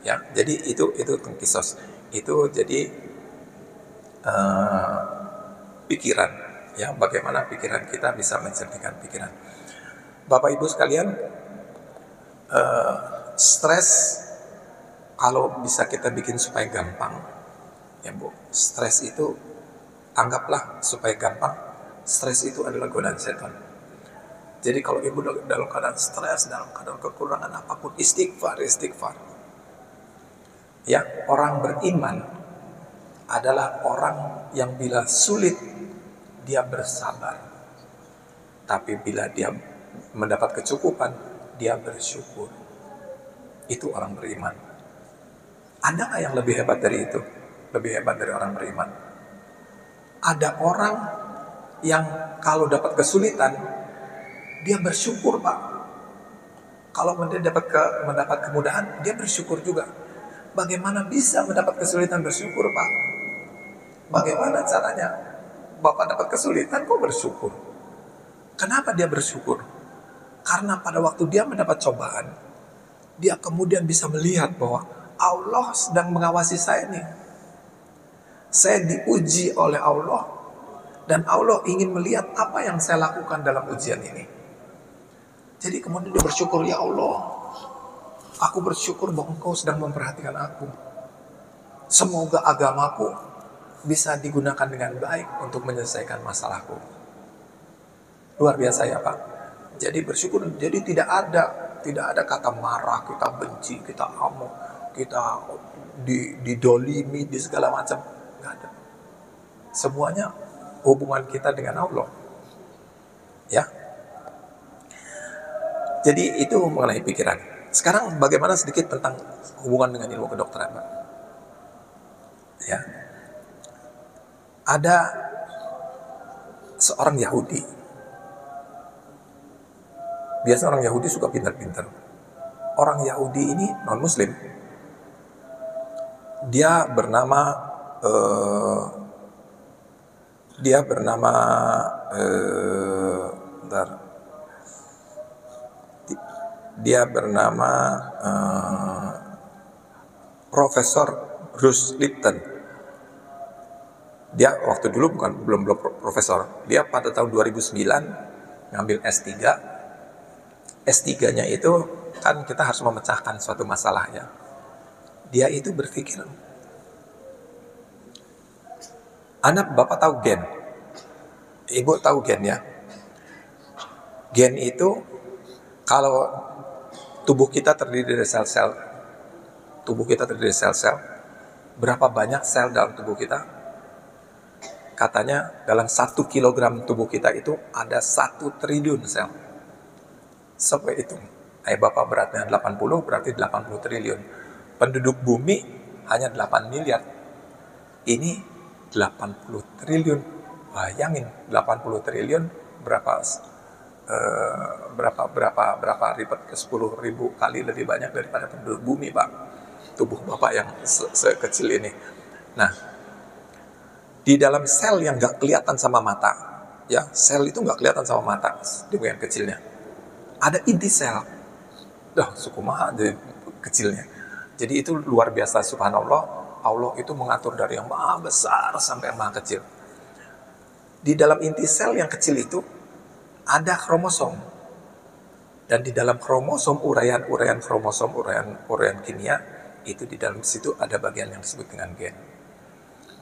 Ya, jadi itu kisos. Itu jadi pikiran. Ya, bagaimana pikiran kita bisa mencernihkan pikiran. Bapak Ibu sekalian, stres kalau bisa kita bikin supaya gampang, ya Bu. Stres itu anggaplah supaya gampang. Stres itu adalah godaan setan. Jadi kalau Ibu dalam keadaan stres, dalam keadaan kekurangan apapun, istighfar. Ya, orang beriman adalah orang yang bila sulit dia bersabar, tapi bila dia mendapat kecukupan, dia bersyukur. Itu orang beriman. Ada nggak yang lebih hebat dari itu? Lebih hebat dari orang beriman? Ada orang yang kalau dapat kesulitan, dia bersyukur Pak. Kalau dia mendapat kemudahan, dia bersyukur juga. Bagaimana bisa mendapat kesulitan bersyukur Pak? Bagaimana caranya? Bapak dapat kesulitan kok bersyukur. Kenapa dia bersyukur? Karena pada waktu dia mendapat cobaan, dia kemudian bisa melihat bahwa Allah sedang mengawasi saya nih. Saya diuji oleh Allah dan Allah ingin melihat apa yang saya lakukan dalam ujian ini. Jadi kemudian dia bersyukur, ya Allah, aku bersyukur bahwa Engkau sedang memperhatikan aku. Semoga agamaku bisa digunakan dengan baik untuk menyelesaikan masalahku. Luar biasa ya Pak. Jadi bersyukur. Jadi tidak ada kata marah, kita benci, kita amuk, kita didolimi, di segala macam. Nggak ada. Semuanya hubungan kita dengan Allah. Ya. Jadi itu mengenai pikiran. Sekarang bagaimana sedikit tentang hubungan dengan ilmu kedokteran Pak? Ya. Ada seorang Yahudi. Biasa orang Yahudi suka pintar-pintar. Orang Yahudi ini non-Muslim. Dia bernama Profesor Bruce Lipton. Dia waktu dulu belum profesor. Dia pada tahun 2009 ngambil S3 S3-nya itu kan kita harus memecahkan suatu masalahnya. Dia itu berpikir, Bapak tahu gen, Ibu tahu gen ya. Gen itu kalau tubuh kita terdiri dari sel-sel, berapa banyak sel dalam tubuh kita? Katanya dalam 1 kilogram tubuh kita itu ada 1 triliun sel. Sampai itu. Bapak beratnya 80, berarti 80 triliun. Penduduk bumi hanya 8 miliar. Ini 80 triliun. Bayangin 80 triliun berapa ribu ke 10.000 kali lebih banyak daripada penduduk bumi, Pak. Tubuh Bapak yang sekecil ini. Nah, di dalam sel yang nggak kelihatan sama mata, ya, sel itu nggak kelihatan sama mata di bagian kecilnya. Ada inti sel, sukumaha jadi kecilnya. Jadi itu luar biasa, subhanallah. Allah itu mengatur dari yang maha besar sampai yang maha kecil. Di dalam inti sel yang kecil itu ada kromosom. Dan di dalam kromosom, uraian kromosom, uraian kimia, itu di dalam situ ada bagian yang disebut dengan gen.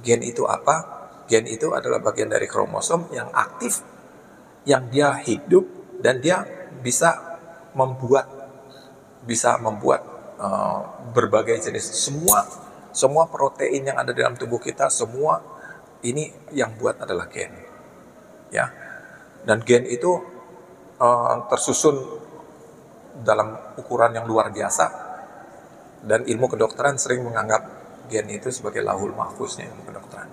Gen itu apa? Gen itu adalah bagian dari kromosom yang aktif, yang dia hidup dan dia bisa membuat berbagai jenis, semua protein yang ada dalam tubuh kita, semua ini yang buat adalah gen, ya. Dan gen itu tersusun dalam ukuran yang luar biasa, dan ilmu kedokteran sering menganggap gen itu sebagai lauhul mahfuznya ilmu kedokteran.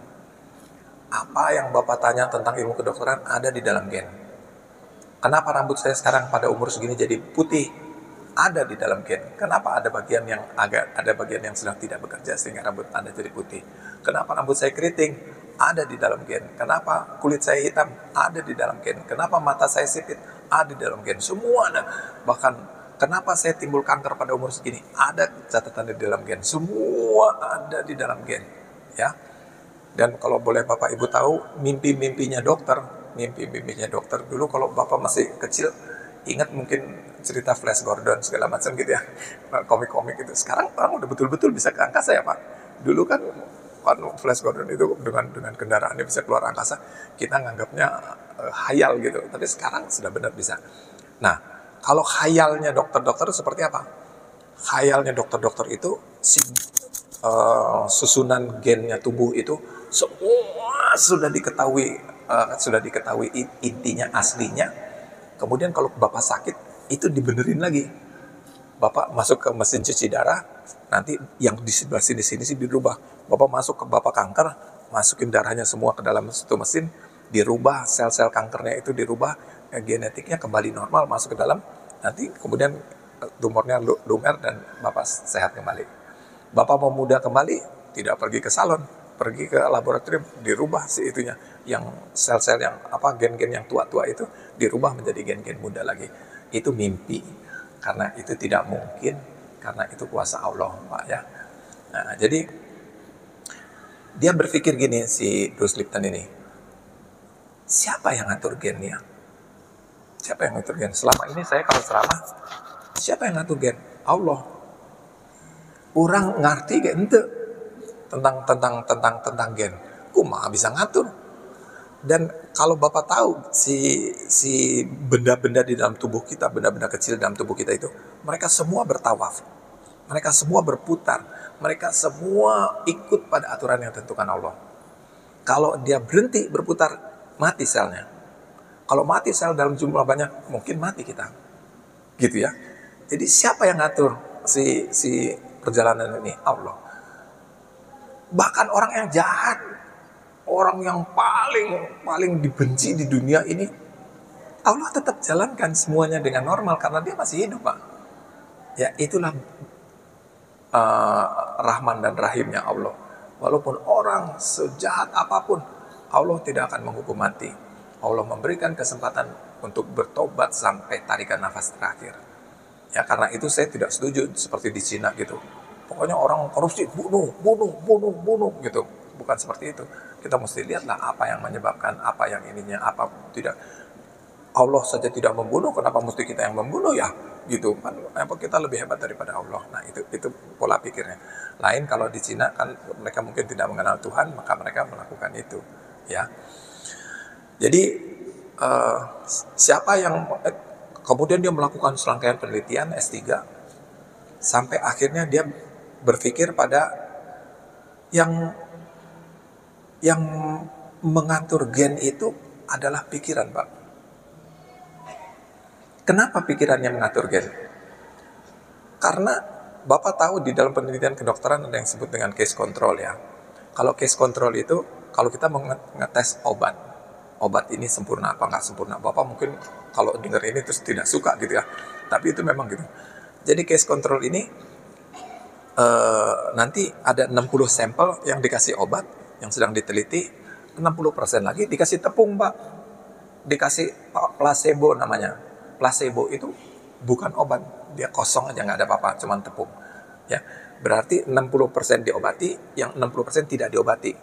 Apa yang Bapak tanya tentang ilmu kedokteran ada di dalam gen. Kenapa rambut saya sekarang pada umur segini jadi putih? Ada di dalam gen. Kenapa ada bagian yang sedang tidak bekerja sehingga rambut Anda jadi putih? Kenapa rambut saya keriting? Ada di dalam gen. Kenapa kulit saya hitam? Ada di dalam gen. Kenapa mata saya sipit? Ada di dalam gen. Semua ada. Bahkan kenapa saya timbul kanker pada umur segini? Ada catatan di dalam gen. Semua ada di dalam gen, ya. Dan kalau boleh Bapak Ibu tahu, mimpi-mimpinya dokter dulu kalau Bapak masih kecil, ingat mungkin cerita Flash Gordon segala macam gitu ya, komik-komik itu. Sekarang orang udah betul-betul bisa ke angkasa ya Pak. Dulu kan Flash Gordon itu dengan kendaraannya bisa keluar angkasa, kita nganggapnya hayal gitu. Tapi sekarang sudah benar bisa. Nah, kalau khayalnya dokter-dokter seperti apa? Khayalnya dokter-dokter itu susunan gennya tubuh itu semua sudah diketahui intinya aslinya. Kemudian kalau Bapak sakit itu dibenerin lagi. Bapak masuk ke mesin cuci darah, nanti yang di sebelah sini sih dirubah. Bapak masuk ke Bapak kanker, masukin darahnya semua ke dalam satu mesin, dirubah sel-sel kankernya itu dirubah, genetiknya kembali normal masuk ke dalam. Nanti kemudian tumornya lumer dan Bapak sehat kembali. Bapak mau muda kembali, tidak pergi ke salon, pergi ke laboratorium, dirubah itunya, yang sel-sel yang gen-gen yang tua-tua itu dirubah menjadi gen-gen muda lagi. Itu mimpi, karena itu tidak mungkin, karena itu kuasa Allah, Pak, ya. Nah, jadi dia berpikir gini, si Bruce Lipton ini, siapa yang ngatur gennya? Siapa yang ngatur gen? Selama ini saya kalau ceramah, siapa yang ngatur gen? Allah. Orang ngerti kayak ente tentang gen. Kumaha bisa ngatur? Dan kalau Bapak tahu si benda-benda di dalam tubuh kita, benda-benda kecil dalam tubuh kita itu, mereka semua bertawaf. Mereka semua berputar. Mereka semua ikut pada aturan yang ditentukan Allah. Kalau dia berhenti berputar, mati selnya. Kalau mati sel dalam jumlah banyak, mungkin mati kita. Gitu ya. Jadi siapa yang ngatur si perjalanan ini? Allah. Bahkan orang yang jahat, orang yang paling dibenci di dunia ini, Allah tetap jalankan semuanya dengan normal karena dia masih hidup, Pak. Ya, itulah Rahman dan Rahimnya Allah. Walaupun orang sejahat apapun, Allah tidak akan menghukum mati. Allah memberikan kesempatan untuk bertobat sampai tarikan nafas terakhir. Ya, karena itu saya tidak setuju seperti di Cina gitu. Pokoknya orang korupsi, bunuh gitu. Bukan seperti itu. Kita mesti lihatlah apa yang menyebabkan, apa yang ininya, apa tidak. Allah saja tidak membunuh, kenapa mesti kita yang membunuh ya? Gitu kan, apa kita lebih hebat daripada Allah? Nah, itu pola pikirnya. Lain kalau di Cina kan mereka mungkin tidak mengenal Tuhan, maka mereka melakukan itu, ya. Jadi siapa yang kemudian dia melakukan serangkaian penelitian S3 sampai akhirnya dia berpikir pada yang mengatur gen itu adalah pikiran, Pak. Kenapa pikirannya mengatur gen? Karena Bapak tahu di dalam penelitian kedokteran ada yang disebut dengan case control ya. Kalau case control itu, kalau kita mengetes obat ini sempurna apa nggak sempurna. Bapak mungkin kalau dengar ini terus tidak suka gitu ya. Tapi itu memang gitu. Jadi case control ini nanti ada 60 sampel yang dikasih obat yang sedang diteliti, 60% lagi dikasih tepung, Pak. Dikasih placebo namanya. Placebo itu bukan obat, dia kosong aja, nggak ada apa-apa, cuman tepung. Ya, berarti 60% diobati, yang 60% tidak diobati.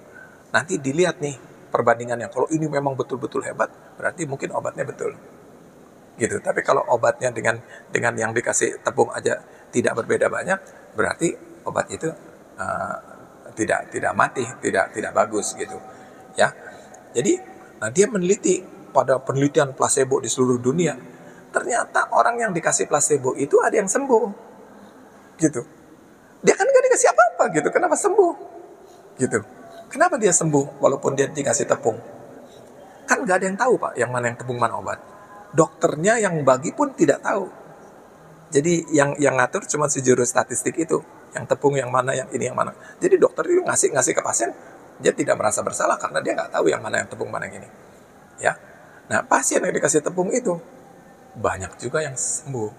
Nanti dilihat nih perbandingannya. Kalau ini memang betul-betul hebat, berarti mungkin obatnya betul. Gitu. Tapi kalau obatnya dengan yang dikasih tepung aja tidak berbeda banyak, berarti obat itu tidak mati, tidak bagus gitu. Ya. Jadi, nah dia meneliti pada penelitian placebo di seluruh dunia. Ternyata orang yang dikasih placebo itu ada yang sembuh, gitu. Dia kan gak dikasih apa-apa, gitu. Kenapa sembuh, gitu? Kenapa dia sembuh walaupun dia dikasih tepung? Kan gak ada yang tahu, Pak, yang mana yang tepung, mana obat. Dokternya yang bagi pun tidak tahu. Jadi yang ngatur cuma si juru statistik itu, yang tepung yang mana, yang ini yang mana. Jadi dokter itu ngasih ke pasien, dia tidak merasa bersalah karena dia nggak tahu yang mana yang tepung, mana yang ini. Ya, nah pasien yang dikasih tepung itu banyak juga yang sembuh.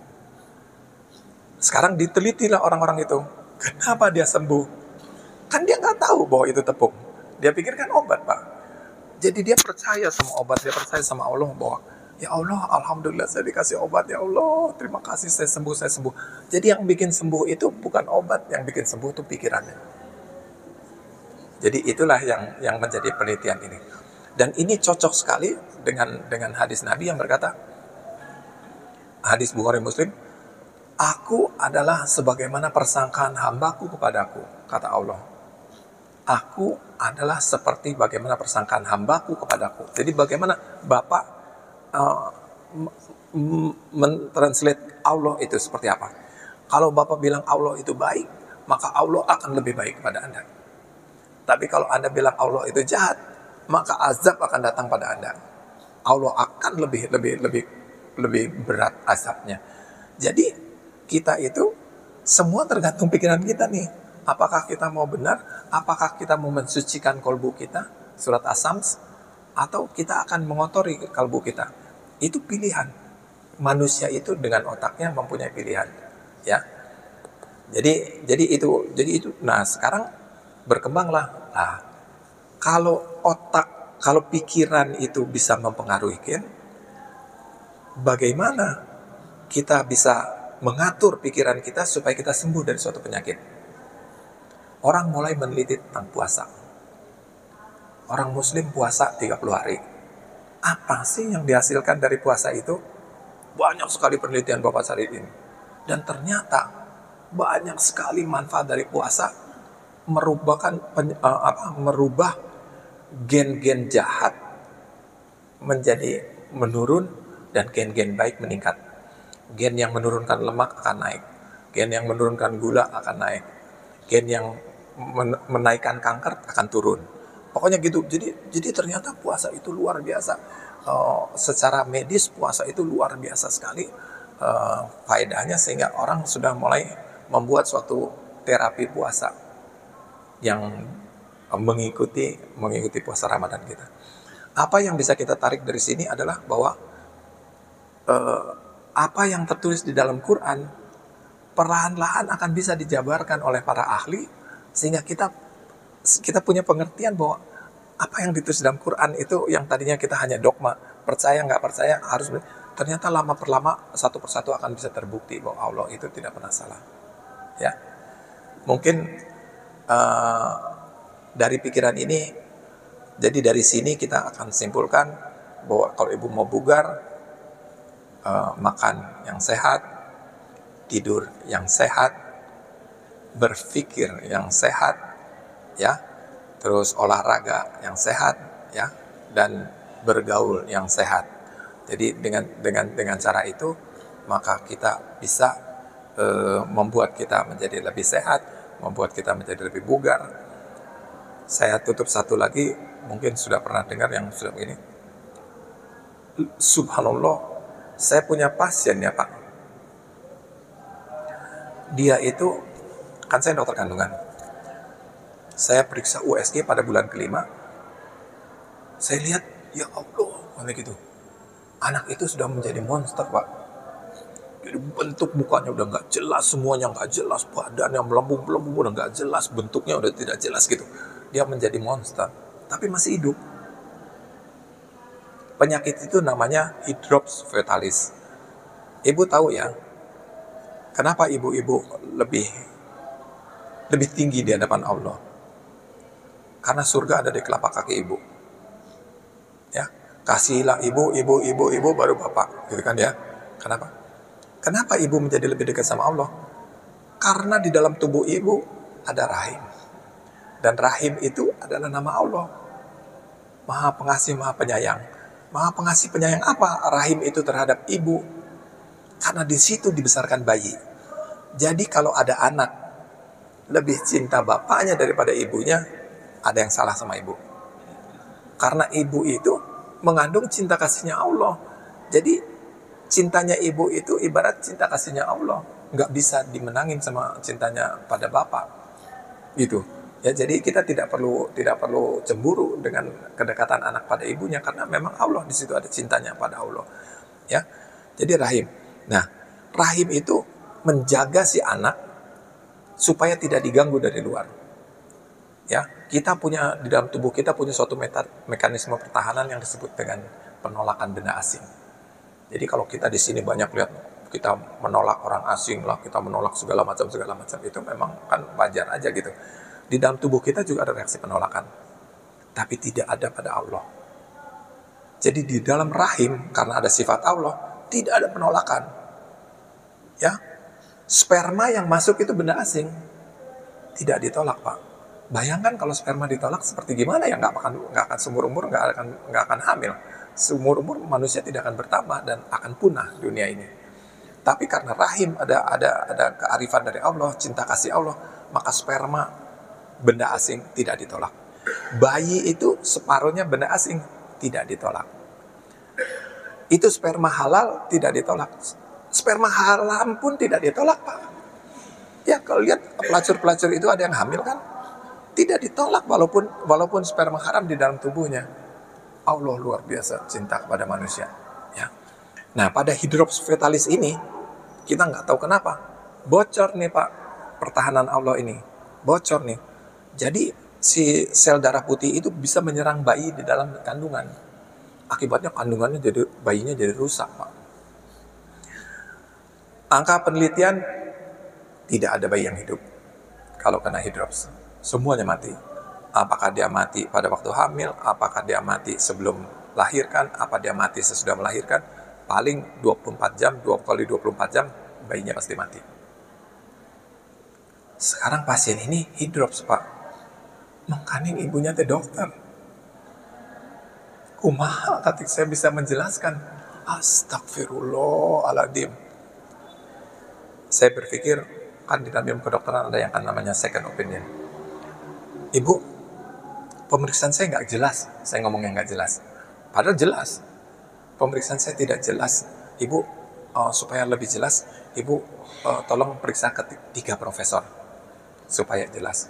Sekarang ditelitilah orang-orang itu, kenapa dia sembuh? Kan dia nggak tahu bahwa itu tepung. Dia pikirkan obat, Pak. Jadi dia percaya sama obat, dia percaya sama Allah bahwa ya Allah, alhamdulillah saya dikasih obat, ya Allah, terima kasih saya sembuh. Jadi yang bikin sembuh itu bukan obat, yang bikin sembuh itu pikirannya. Jadi itulah yang menjadi penelitian ini. Dan ini cocok sekali dengan hadis Nabi yang berkata, hadis Bukhari Muslim, aku adalah sebagaimana persangkaan hambaku kepadaku, kata Allah. Aku adalah seperti bagaimana persangkaan hambaku kepadaku. Jadi bagaimana Bapak mentranslate Allah itu seperti apa? Kalau Bapak bilang Allah itu baik, maka Allah akan lebih baik kepada Anda. Tapi kalau Anda bilang Allah itu jahat, maka azab akan datang pada Anda. Allah akan lebih berat azabnya. Jadi kita itu semua tergantung pikiran kita nih. Apakah kita mau benar? Apakah kita mau mensucikan kolbu kita? Surat As-Sams. Atau kita akan mengotori kalbu kita. Itu pilihan. Manusia itu dengan otaknya mempunyai pilihan. Ya. Jadi itu. Nah, sekarang berkembanglah. Nah, kalau pikiran itu bisa mempengaruhi gen, bagaimana kita bisa mengatur pikiran kita supaya kita sembuh dari suatu penyakit? Orang mulai meneliti tentang puasa. Orang muslim puasa 30 hari. Apa sih yang dihasilkan dari puasa itu? Banyak sekali penelitian Bapak Saridin. Dan ternyata banyak sekali manfaat dari puasa merubah gen-gen jahat menjadi menurun dan gen-gen baik meningkat. Gen yang menurunkan lemak akan naik. Gen yang menurunkan gula akan naik. Gen yang menaikkan kanker akan turun. Pokoknya gitu. Jadi ternyata puasa itu luar biasa. Secara medis puasa itu luar biasa sekali faedahnya, sehingga orang sudah mulai membuat suatu terapi puasa yang mengikuti puasa Ramadan kita. Apa yang bisa kita tarik dari sini adalah bahwa apa yang tertulis di dalam Quran perlahan-lahan akan bisa dijabarkan oleh para ahli, sehingga kita punya pengertian bahwa apa yang ditulis dalam Quran itu yang tadinya kita hanya dogma, percaya nggak percaya harus, ternyata lama per lama satu persatu akan bisa terbukti bahwa Allah itu tidak pernah salah. Ya, mungkin dari pikiran ini, jadi dari sini kita akan simpulkan bahwa kalau ibu mau bugar, makan yang sehat, tidur yang sehat, berpikir yang sehat, ya, terus olahraga yang sehat, ya, dan bergaul yang sehat. Jadi dengan cara itu maka kita bisa membuat kita menjadi lebih sehat, membuat kita menjadi lebih bugar. Saya tutup satu lagi, mungkin sudah pernah dengar yang sudah begini. Subhanallah, saya punya pasien ya Pak. Dia itu, kan saya dokter kandungan. Saya periksa USG pada bulan kelima. Saya lihat, ya Allah, mana gitu. Anak itu sudah menjadi monster Pak. Jadi bentuk mukanya udah nggak jelas, semuanya nggak jelas, badannya melambung-melambung udah nggak jelas, bentuknya udah tidak jelas gitu. Dia menjadi monster, tapi masih hidup. Penyakit itu namanya hidrops fetalis. Ibu tahu ya, kenapa ibu-ibu lebih tinggi di hadapan Allah? Karena surga ada di telapak kaki ibu. Ya, kasihilah ibu baru bapak, gitu kan ya? Kenapa? Kenapa ibu menjadi lebih dekat sama Allah? Karena di dalam tubuh ibu ada rahim. Dan rahim itu adalah nama Allah. Maha pengasih, maha penyayang. Maha pengasih penyayang apa rahim itu terhadap ibu? Karena di situ dibesarkan bayi. Jadi kalau ada anak lebih cinta bapaknya daripada ibunya, ada yang salah sama ibu. Karena ibu itu mengandung cinta kasihnya Allah. Jadi cintanya ibu itu ibarat cinta kasihnya Allah, nggak bisa dimenangin sama cintanya pada bapak, gitu. Ya, jadi kita tidak perlu cemburu dengan kedekatan anak pada ibunya, karena memang Allah di situ ada cintanya pada Allah. Ya, jadi rahim. Nah, rahim itu menjaga si anak supaya tidak diganggu dari luar. Ya, kita punya di dalam tubuh kita punya suatu mekanisme pertahanan yang disebut dengan penolakan benda asing. Jadi kalau kita di sini banyak lihat kita menolak orang asing lah, kita menolak segala macam itu memang kan wajar aja gitu. Di dalam tubuh kita juga ada reaksi penolakan, tapi tidak ada pada Allah. Jadi di dalam rahim karena ada sifat Allah tidak ada penolakan. Ya, sperma yang masuk itu benda asing, tidak ditolak Pak. Bayangkan kalau sperma ditolak seperti gimana ya, nggak akan seumur umur nggak akan hamil. Seumur umur manusia tidak akan bertambah dan akan punah dunia ini. Tapi karena rahim ada kearifan dari Allah, cinta kasih Allah, maka sperma benda asing tidak ditolak. Bayi itu separuhnya benda asing, tidak ditolak. Itu sperma halal tidak ditolak. Sperma haram pun tidak ditolak Pak. Ya kalau lihat pelacur-pelacur itu ada yang hamil kan, tidak ditolak walaupun sperma haram di dalam tubuhnya. Allah luar biasa cinta kepada manusia. Ya. Nah, pada hidrops fetalis ini kita nggak tahu kenapa bocor nih Pak, pertahanan Allah ini bocor nih. Jadi si sel darah putih itu bisa menyerang bayi di dalam kandungan. Akibatnya kandungannya bayinya jadi rusak Pak. Angka penelitian tidak ada bayi yang hidup kalau kena hidrops. Semuanya mati. Apakah dia mati pada waktu hamil, apakah dia mati sebelum melahirkan, apa dia mati sesudah melahirkan, paling 24 jam, 2 kali 24 jam, bayinya pasti mati. Sekarang pasien ini hidrops Pak. Makanya ibunya teh dokter. Kumaha ketika saya bisa menjelaskan. Astagfirullahaladzim. Saya berpikir, kan di dalam kedokteran ada yang kan namanya second opinion. Ibu, pemeriksaan saya nggak jelas, saya ngomongnya nggak jelas. Padahal jelas, pemeriksaan saya tidak jelas. Ibu, supaya lebih jelas, Ibu tolong periksa ke 3 profesor, supaya jelas.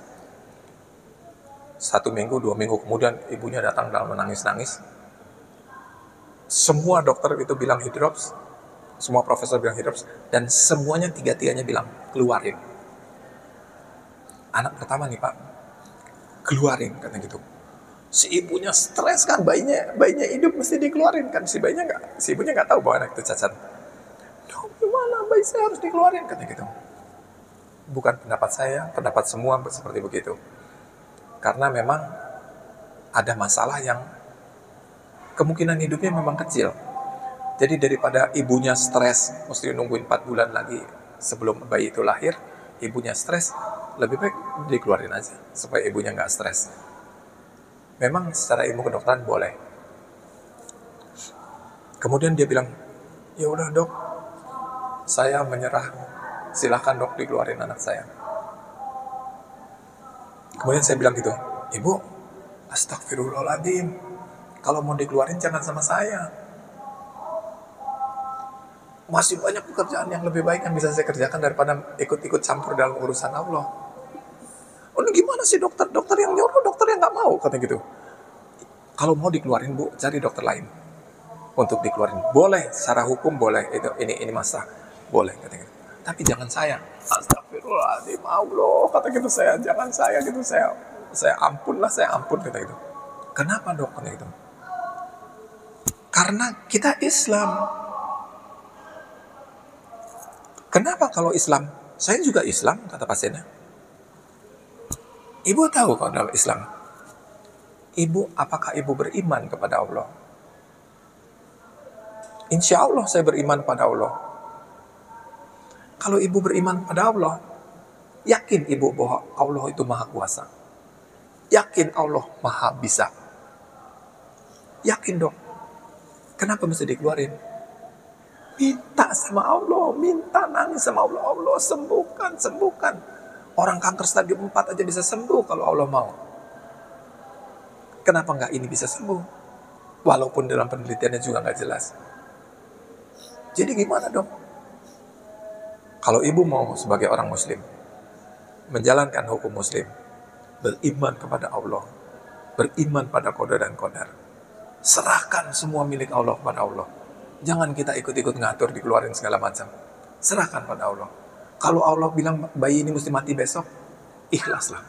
1 minggu, 2 minggu kemudian, ibunya datang dalam menangis-nangis. Semua dokter itu bilang hidrops, semua profesor bilang hidrops, dan semuanya 3-tiganya bilang, keluarin. Anak pertama nih Pak, keluarin katanya gitu. Si ibunya stres kan, bayinya hidup mesti dikeluarin kan, si ibunya nggak tahu bahwa anak itu cacat. Gimana bayi saya harus dikeluarin katanya gitu. Bukan pendapat saya, pendapat semua seperti begitu. Karena memang ada masalah yang kemungkinan hidupnya memang kecil. Jadi daripada ibunya stres, mesti nungguin 4 bulan lagi sebelum bayi itu lahir, ibunya stres, lebih baik dikeluarin aja, supaya ibunya nggak stres. Memang secara ilmu kedokteran boleh. Kemudian dia bilang, ya udah dok, saya menyerah, silahkan dok dikeluarin anak saya. Kemudian saya bilang gitu, ibu, astagfirullahaladzim, kalau mau dikeluarin jangan sama saya. Masih banyak pekerjaan yang lebih baik yang bisa saya kerjakan daripada ikut-ikut campur dalam urusan Allah. Oh ini gimana sih dokter? Dokter yang nyuruh, dokter yang nggak mau, kata gitu. Kalau mau dikeluarin bu, cari dokter lain untuk dikeluarin. Boleh, secara hukum boleh, itu ini masalah, boleh, kata gitu. Tapi jangan saya. Astagfirullahaladzim, Allah, kata gitu saya, jangan saya gitu, saya ampun, kata gitu. Kenapa dok, kata gitu? Karena kita Islam. Kenapa kalau Islam? Saya juga Islam, kata pasiennya. Ibu tahu kalau dalam Islam, apakah ibu beriman kepada Allah? Insya Allah saya beriman pada Allah. Kalau ibu beriman pada Allah, yakin ibu bahwa Allah itu maha kuasa. Yakin Allah maha bisa. Yakin dong. Kenapa mesti dikeluarin? Minta sama Allah, minta nangis sama Allah. Allah sembuhkan. Orang kanker stadium 4 aja bisa sembuh kalau Allah mau. Kenapa nggak ini bisa sembuh? Walaupun dalam penelitiannya juga nggak jelas. Jadi gimana dong? Kalau ibu mau sebagai orang muslim, menjalankan hukum muslim, beriman kepada Allah, beriman pada qada dan qadar, serahkan semua milik Allah kepada Allah. Jangan kita ikut-ikut ngatur, dikeluarin segala macam. Serahkan pada Allah. Kalau Allah bilang bayi ini mesti mati besok, ikhlaslah.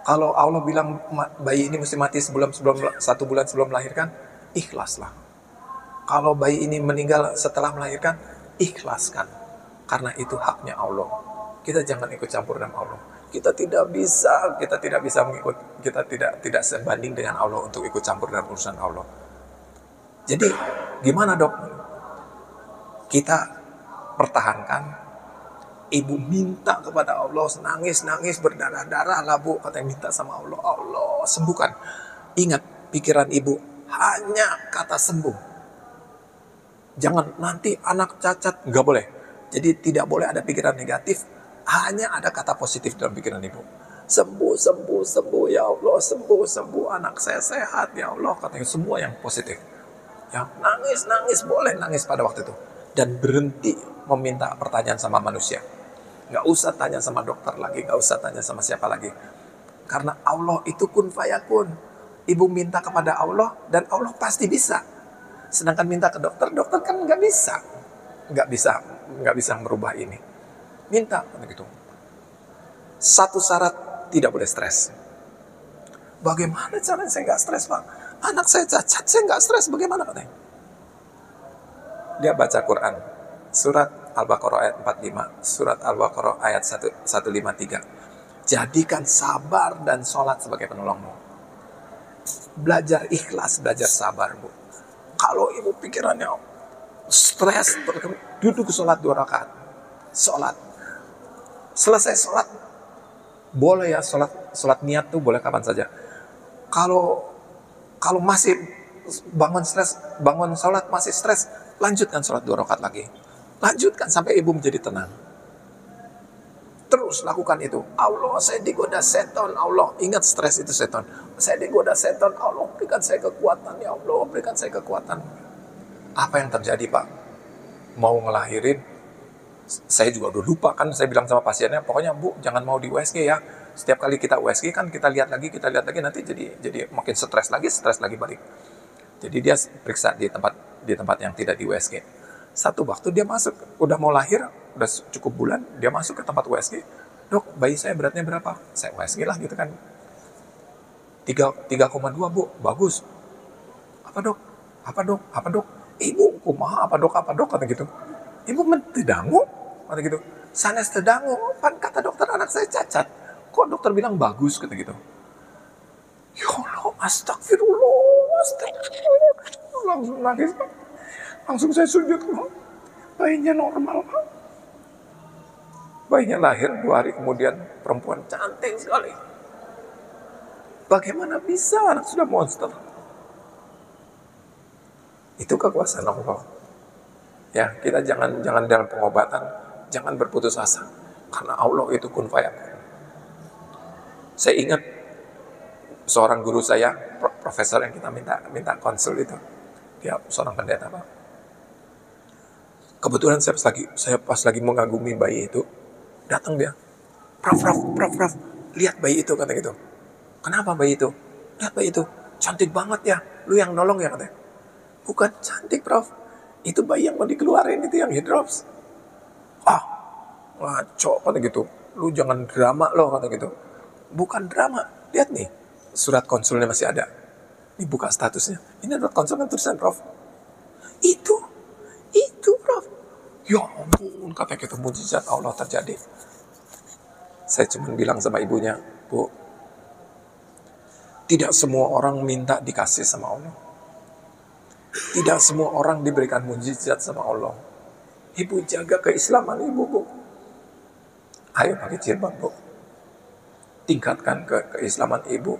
Kalau Allah bilang bayi ini mesti mati 1 bulan sebelum melahirkan, ikhlaslah. Kalau bayi ini meninggal setelah melahirkan, ikhlaskan. Karena itu haknya Allah. Kita jangan ikut campur dengan Allah. Kita tidak bisa mengikut, kita tidak sebanding dengan Allah untuk ikut campur dalam urusan Allah. Jadi gimana dok? Kita pertahankan. Ibu minta kepada Allah, nangis berdarah-darah lah bu, katanya minta sama Allah, Allah sembuhkan. Ingat, pikiran ibu hanya kata sembuh. Jangan nanti anak cacat, nggak boleh. Jadi tidak boleh ada pikiran negatif, hanya ada kata positif dalam pikiran ibu. Sembuh ya Allah, sembuh anak saya sehat ya Allah, katanya semua yang positif. Ya, nangis boleh nangis pada waktu itu, dan berhenti meminta pertanyaan sama manusia. Nggak usah tanya sama dokter lagi, nggak usah tanya sama siapa lagi, karena Allah itu kun fayakun. Ibu minta kepada Allah dan Allah pasti bisa. Sedangkan minta ke dokter kan nggak bisa merubah ini. Minta begitu. Satu syarat, tidak boleh stres. Bagaimana caranya saya nggak stres pak? Anak saya cacat, saya nggak stres, bagaimana katanya? Dia baca Quran, surat Al-Baqarah ayat 45, surat Al-Baqarah ayat 153. Jadikan sabar dan sholat sebagai penolongmu. Belajar ikhlas, belajar sabar bu. Kalau ibu pikirannya stres, duduk sholat 2 rakaat. Sholat. Selesai sholat, boleh ya sholat niat tuh boleh kapan saja. Kalau masih bangun sholat masih stres, lanjutkan sholat 2 rakaat lagi. Lanjutkan sampai ibu menjadi tenang. Terus lakukan itu. Allah, saya digoda setan. Allah, ingat stres itu setan. Saya digoda setan. Allah, berikan saya kekuatan. Ya Allah, berikan saya kekuatan. Apa yang terjadi pak? Mau ngelahirin, saya juga udah lupa kan. Saya bilang sama pasiennya, pokoknya bu, jangan mau di USG ya. Setiap kali kita USG kan kita lihat lagi nanti jadi makin stres lagi balik. Jadi dia periksa di tempat yang tidak di USG. Satu waktu dia masuk, udah mau lahir, udah cukup bulan, dia masuk ke tempat USG. Dok, bayi saya beratnya berapa? Saya USG lah gitu kan. 3,2 bu, bagus. Apa dok? Ibu, kumaha apa dok, kata gitu. Ibu mentedangu, kata gitu. Sanes tedangu, kan kata dokter anak saya cacat. Kok dokter bilang bagus, kata gitu. Ya Allah, astagfirullah. Langsung nangis. Langsung saya sujud, bayinya normal. Bayinya lahir 2 hari kemudian, perempuan cantik sekali. Bagaimana bisa anak sudah monster? Itu kekuasaan Allah. Ya, kita jangan dalam pengobatan, jangan berputus asa. Karena Allah itu kun fayakun. Saya ingat seorang guru saya, profesor yang kita minta konsul itu. Dia seorang pendeta, Pak. Kebetulan saya pas lagi mengagumi bayi itu, datang dia. Prof, lihat bayi itu, kata gitu. Kenapa bayi itu? Lihat bayi itu, cantik banget ya. Lu yang nolong ya, katanya. Bukan cantik, Prof. Itu bayi yang mau dikeluarin, itu yang hidrops. Ngaco, kata gitu. Lu jangan drama loh, kata gitu. Bukan drama. Lihat nih, surat konsulnya masih ada. Dibuka statusnya. Ini surat konsul kan tulisan Prof. Itu Prof. Ya ampun, kata gitu, mujizat Allah terjadi. Saya cuma bilang sama ibunya, Bu, tidak semua orang minta dikasih sama Allah. Tidak semua orang diberikan mujizat sama Allah. Ibu jaga keislaman ibu, Bu. Ayo pakai jilbab, Bu. Tingkatkan keislaman ibu.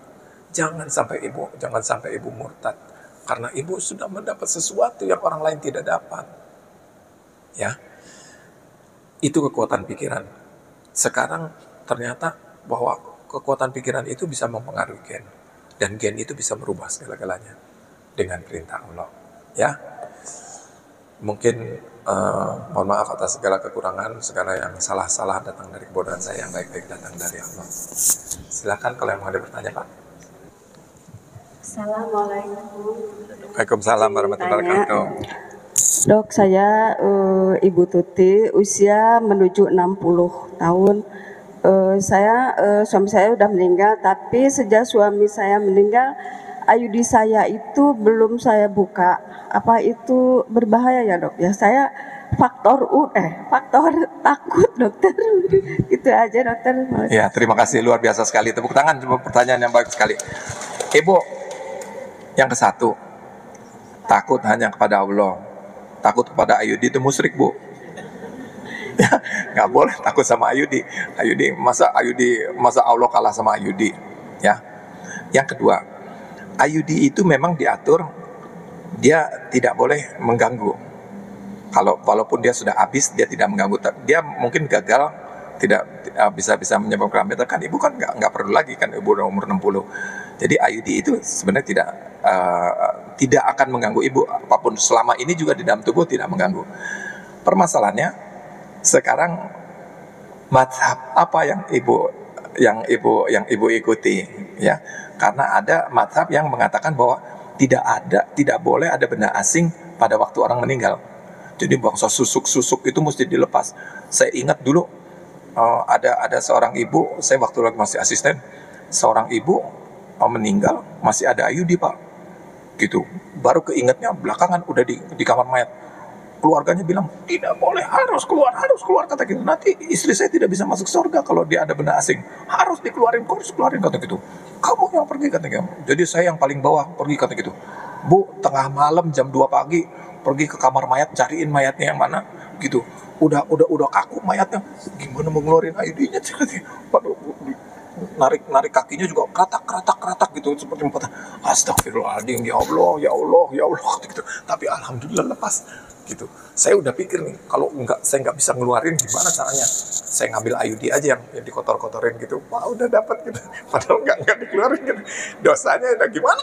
Jangan sampai ibu murtad. Karena ibu sudah mendapat sesuatu yang orang lain tidak dapat. Ya, itu kekuatan pikiran. Sekarang ternyata bahwa kekuatan pikiran itu bisa mempengaruhi gen, dan gen itu bisa merubah segala-galanya dengan perintah Allah. Ya, mungkin mohon maaf atas segala kekurangan, segala yang salah-salah datang dari kebodohan saya, yang baik-baik datang dari Allah. Silakan kalau yang mau ada bertanya, Pak. Assalamualaikum. Waalaikumsalam warahmatullahi wabarakatuh. Dok, saya Ibu Tuti, usia menuju 60 tahun. Suami saya udah meninggal, tapi sejak suami saya meninggal, IUD saya itu belum saya buka. Apa itu berbahaya ya, Dok? Ya, saya faktor takut, dokter. Itu aja, dokter. Ya, terima kasih, luar biasa sekali. Tepuk tangan, pertanyaan yang baik sekali. Ibu, yang ke-1, takut hanya kepada Allah. Takut kepada IUD itu musyrik, Bu. Ya, nggak boleh takut sama IUD. Masa Allah kalah sama IUD? Ya. Yang kedua, IUD itu memang diatur, dia tidak boleh mengganggu. Walaupun dia sudah habis, dia tidak mengganggu. Dia mungkin gagal, tidak bisa menyebabkan kehamilan. Kan ibu kan nggak perlu lagi, kan ibu udah umur 60. Jadi IUD itu sebenarnya tidak akan mengganggu ibu apapun, selama ini juga di dalam tubuh tidak mengganggu. Permasalahannya sekarang mazhab apa yang ibu ikuti, ya? Karena ada mazhab yang mengatakan bahwa tidak boleh ada benda asing pada waktu orang meninggal. Jadi bangsa susuk itu mesti dilepas. Saya ingat dulu ada seorang ibu, saya waktu lagi masih asisten, seorang ibu meninggal masih ada IUD, Pak, gitu. Baru keingetnya belakangan udah di kamar mayat. Keluarganya bilang tidak boleh, harus keluar kata gitu. Nanti istri saya tidak bisa masuk surga kalau dia ada benda asing, harus dikeluarin kata gitu. Kamu yang pergi, kata gitu. Jadi saya yang paling bawah pergi, kata gitu. Bu, tengah malam jam 2 pagi pergi ke kamar mayat, cariin mayatnya yang mana gitu. Udah kaku mayatnya, gimana mau ngeluarin IUD-nya? Waduh, narik kakinya juga keratak gitu seperti patah. Astagfirullahaladzim, ya Allah gitu. Tapi alhamdulillah lepas gitu. Saya udah pikir nih, kalau saya nggak bisa ngeluarin, gimana caranya? Saya ngambil IUD aja yang dikotor-kotorin gitu. Wah, udah dapat gitu. Padahal nggak dikeluarin gitu. Dosanya udah gimana?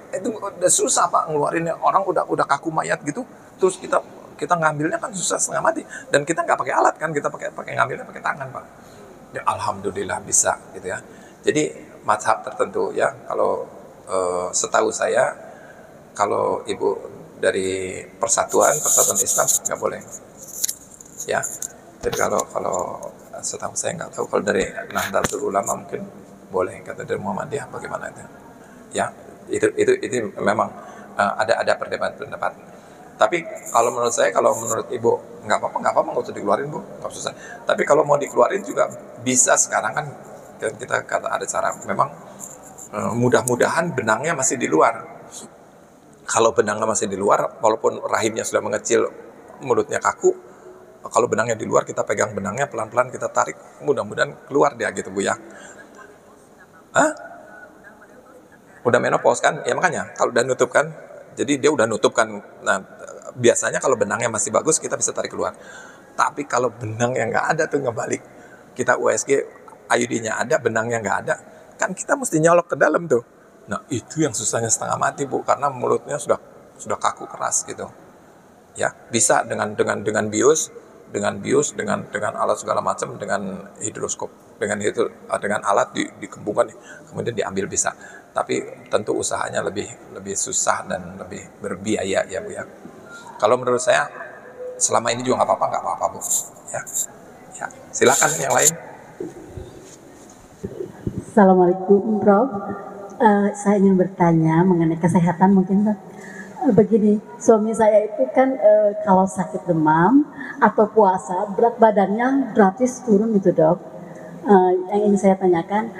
Itu udah susah, Pak, ngeluarinnya. Orang udah kaku mayat gitu. Terus kita ngambilnya kan susah setengah mati. Dan kita nggak pakai alat kan, kita pakai ngambilnya pakai tangan, Pak. Ya, alhamdulillah bisa gitu ya. Jadi mazhab tertentu ya, kalau setahu saya, kalau ibu dari persatuan Islam nggak boleh ya. Jadi kalau setahu saya, nggak tahu kalau dari Nahdlatul Ulama mungkin boleh, kata dari Muhammadiyah bagaimana itu ya. Itu memang ada pendapat. Tapi kalau menurut saya, kalau menurut ibu nggak apa-apa nggak usah dikeluarin, Bu, nggak susah. Tapi kalau mau dikeluarin juga bisa. Sekarang kan kita kata ada cara, memang mudah-mudahan benangnya masih di luar. Kalau benangnya masih di luar, walaupun rahimnya sudah mengecil, mulutnya kaku, kalau benangnya di luar, kita pegang benangnya pelan-pelan, kita tarik, mudah-mudahan keluar dia gitu Bu ya. Hah? Udah menopause kan? Ya makanya, kalau udah nutup kan, jadi dia udah nutup kan. Nah, biasanya kalau benangnya masih bagus, kita bisa tarik keluar. Tapi kalau benang yang nggak ada tuh ngebalik, kita USG, IUD-nya ada, benangnya nggak ada, kan kita mesti nyolok ke dalam tuh. Nah itu yang susahnya setengah mati Bu, karena mulutnya sudah kaku keras gitu. Ya bisa dengan bius, dengan alat segala macam, dengan hidroskop, dengan alat dikembungkan, kemudian diambil bisa. Tapi tentu usahanya lebih susah dan lebih berbiaya ya Bu ya. Kalau menurut saya selama ini juga nggak apa-apa Bu. Ya, silakan yang lain. Assalamualaikum Prof. Saya ingin bertanya mengenai kesehatan mungkin. Begini, suami saya itu kan kalau sakit demam atau puasa berat badannya gratis turun gitu dok. Yang ingin saya tanyakan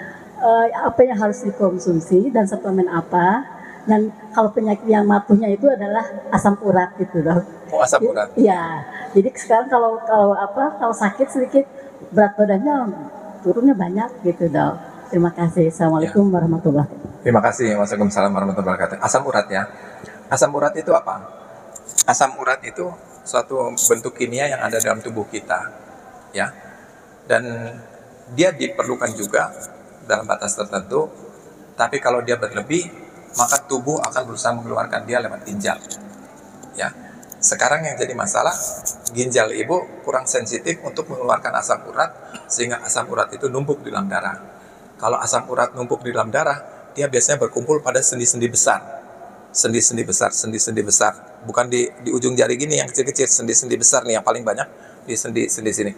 apa yang harus dikonsumsi dan suplemen apa, dan kalau penyakit yang matuhnya itu adalah asam urat gitu dok. Oh, asam urat. Iya. Jadi sekarang kalau sakit sedikit berat badannya turunnya banyak gitu dok. Terima kasih. Assalamualaikum warahmatullahi wabarakatuh. Terima kasih. Waalaikumsalam warahmatullahi wabarakatuh. Asam urat ya. Asam urat itu apa? Asam urat itu suatu bentuk kimia yang ada dalam tubuh kita, ya. Dan dia diperlukan juga dalam batas tertentu. Tapi kalau dia berlebih, maka tubuh akan berusaha mengeluarkan dia lewat ginjal, ya. Sekarang yang jadi masalah, ginjal ibu kurang sensitif untuk mengeluarkan asam urat, sehingga asam urat itu numpuk di dalam darah. Kalau asam urat numpuk di dalam darah, dia biasanya berkumpul pada sendi-sendi besar. Sendi-sendi besar. Bukan di ujung jari gini yang kecil-kecil, sendi-sendi besar nih yang paling banyak di sendi sini.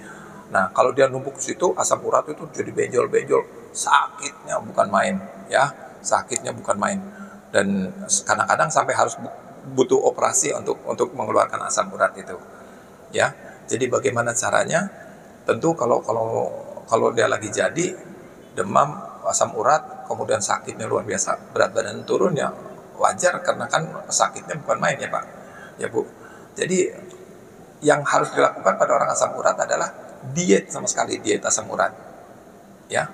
Nah, kalau dia numpuk ke situ, asam urat itu jadi benjol-benjol. Sakitnya bukan main, ya. Sakitnya bukan main. Dan kadang-kadang sampai harus butuh operasi untuk mengeluarkan asam urat itu. Ya. Jadi bagaimana caranya? Tentu kalau dia lagi jadi demam, asam urat, kemudian sakitnya luar biasa, berat badan turun, ya wajar karena kan sakitnya bukan main ya Pak, ya Bu. Jadi yang harus dilakukan pada orang asam urat adalah diet, sama sekali diet asam urat, ya.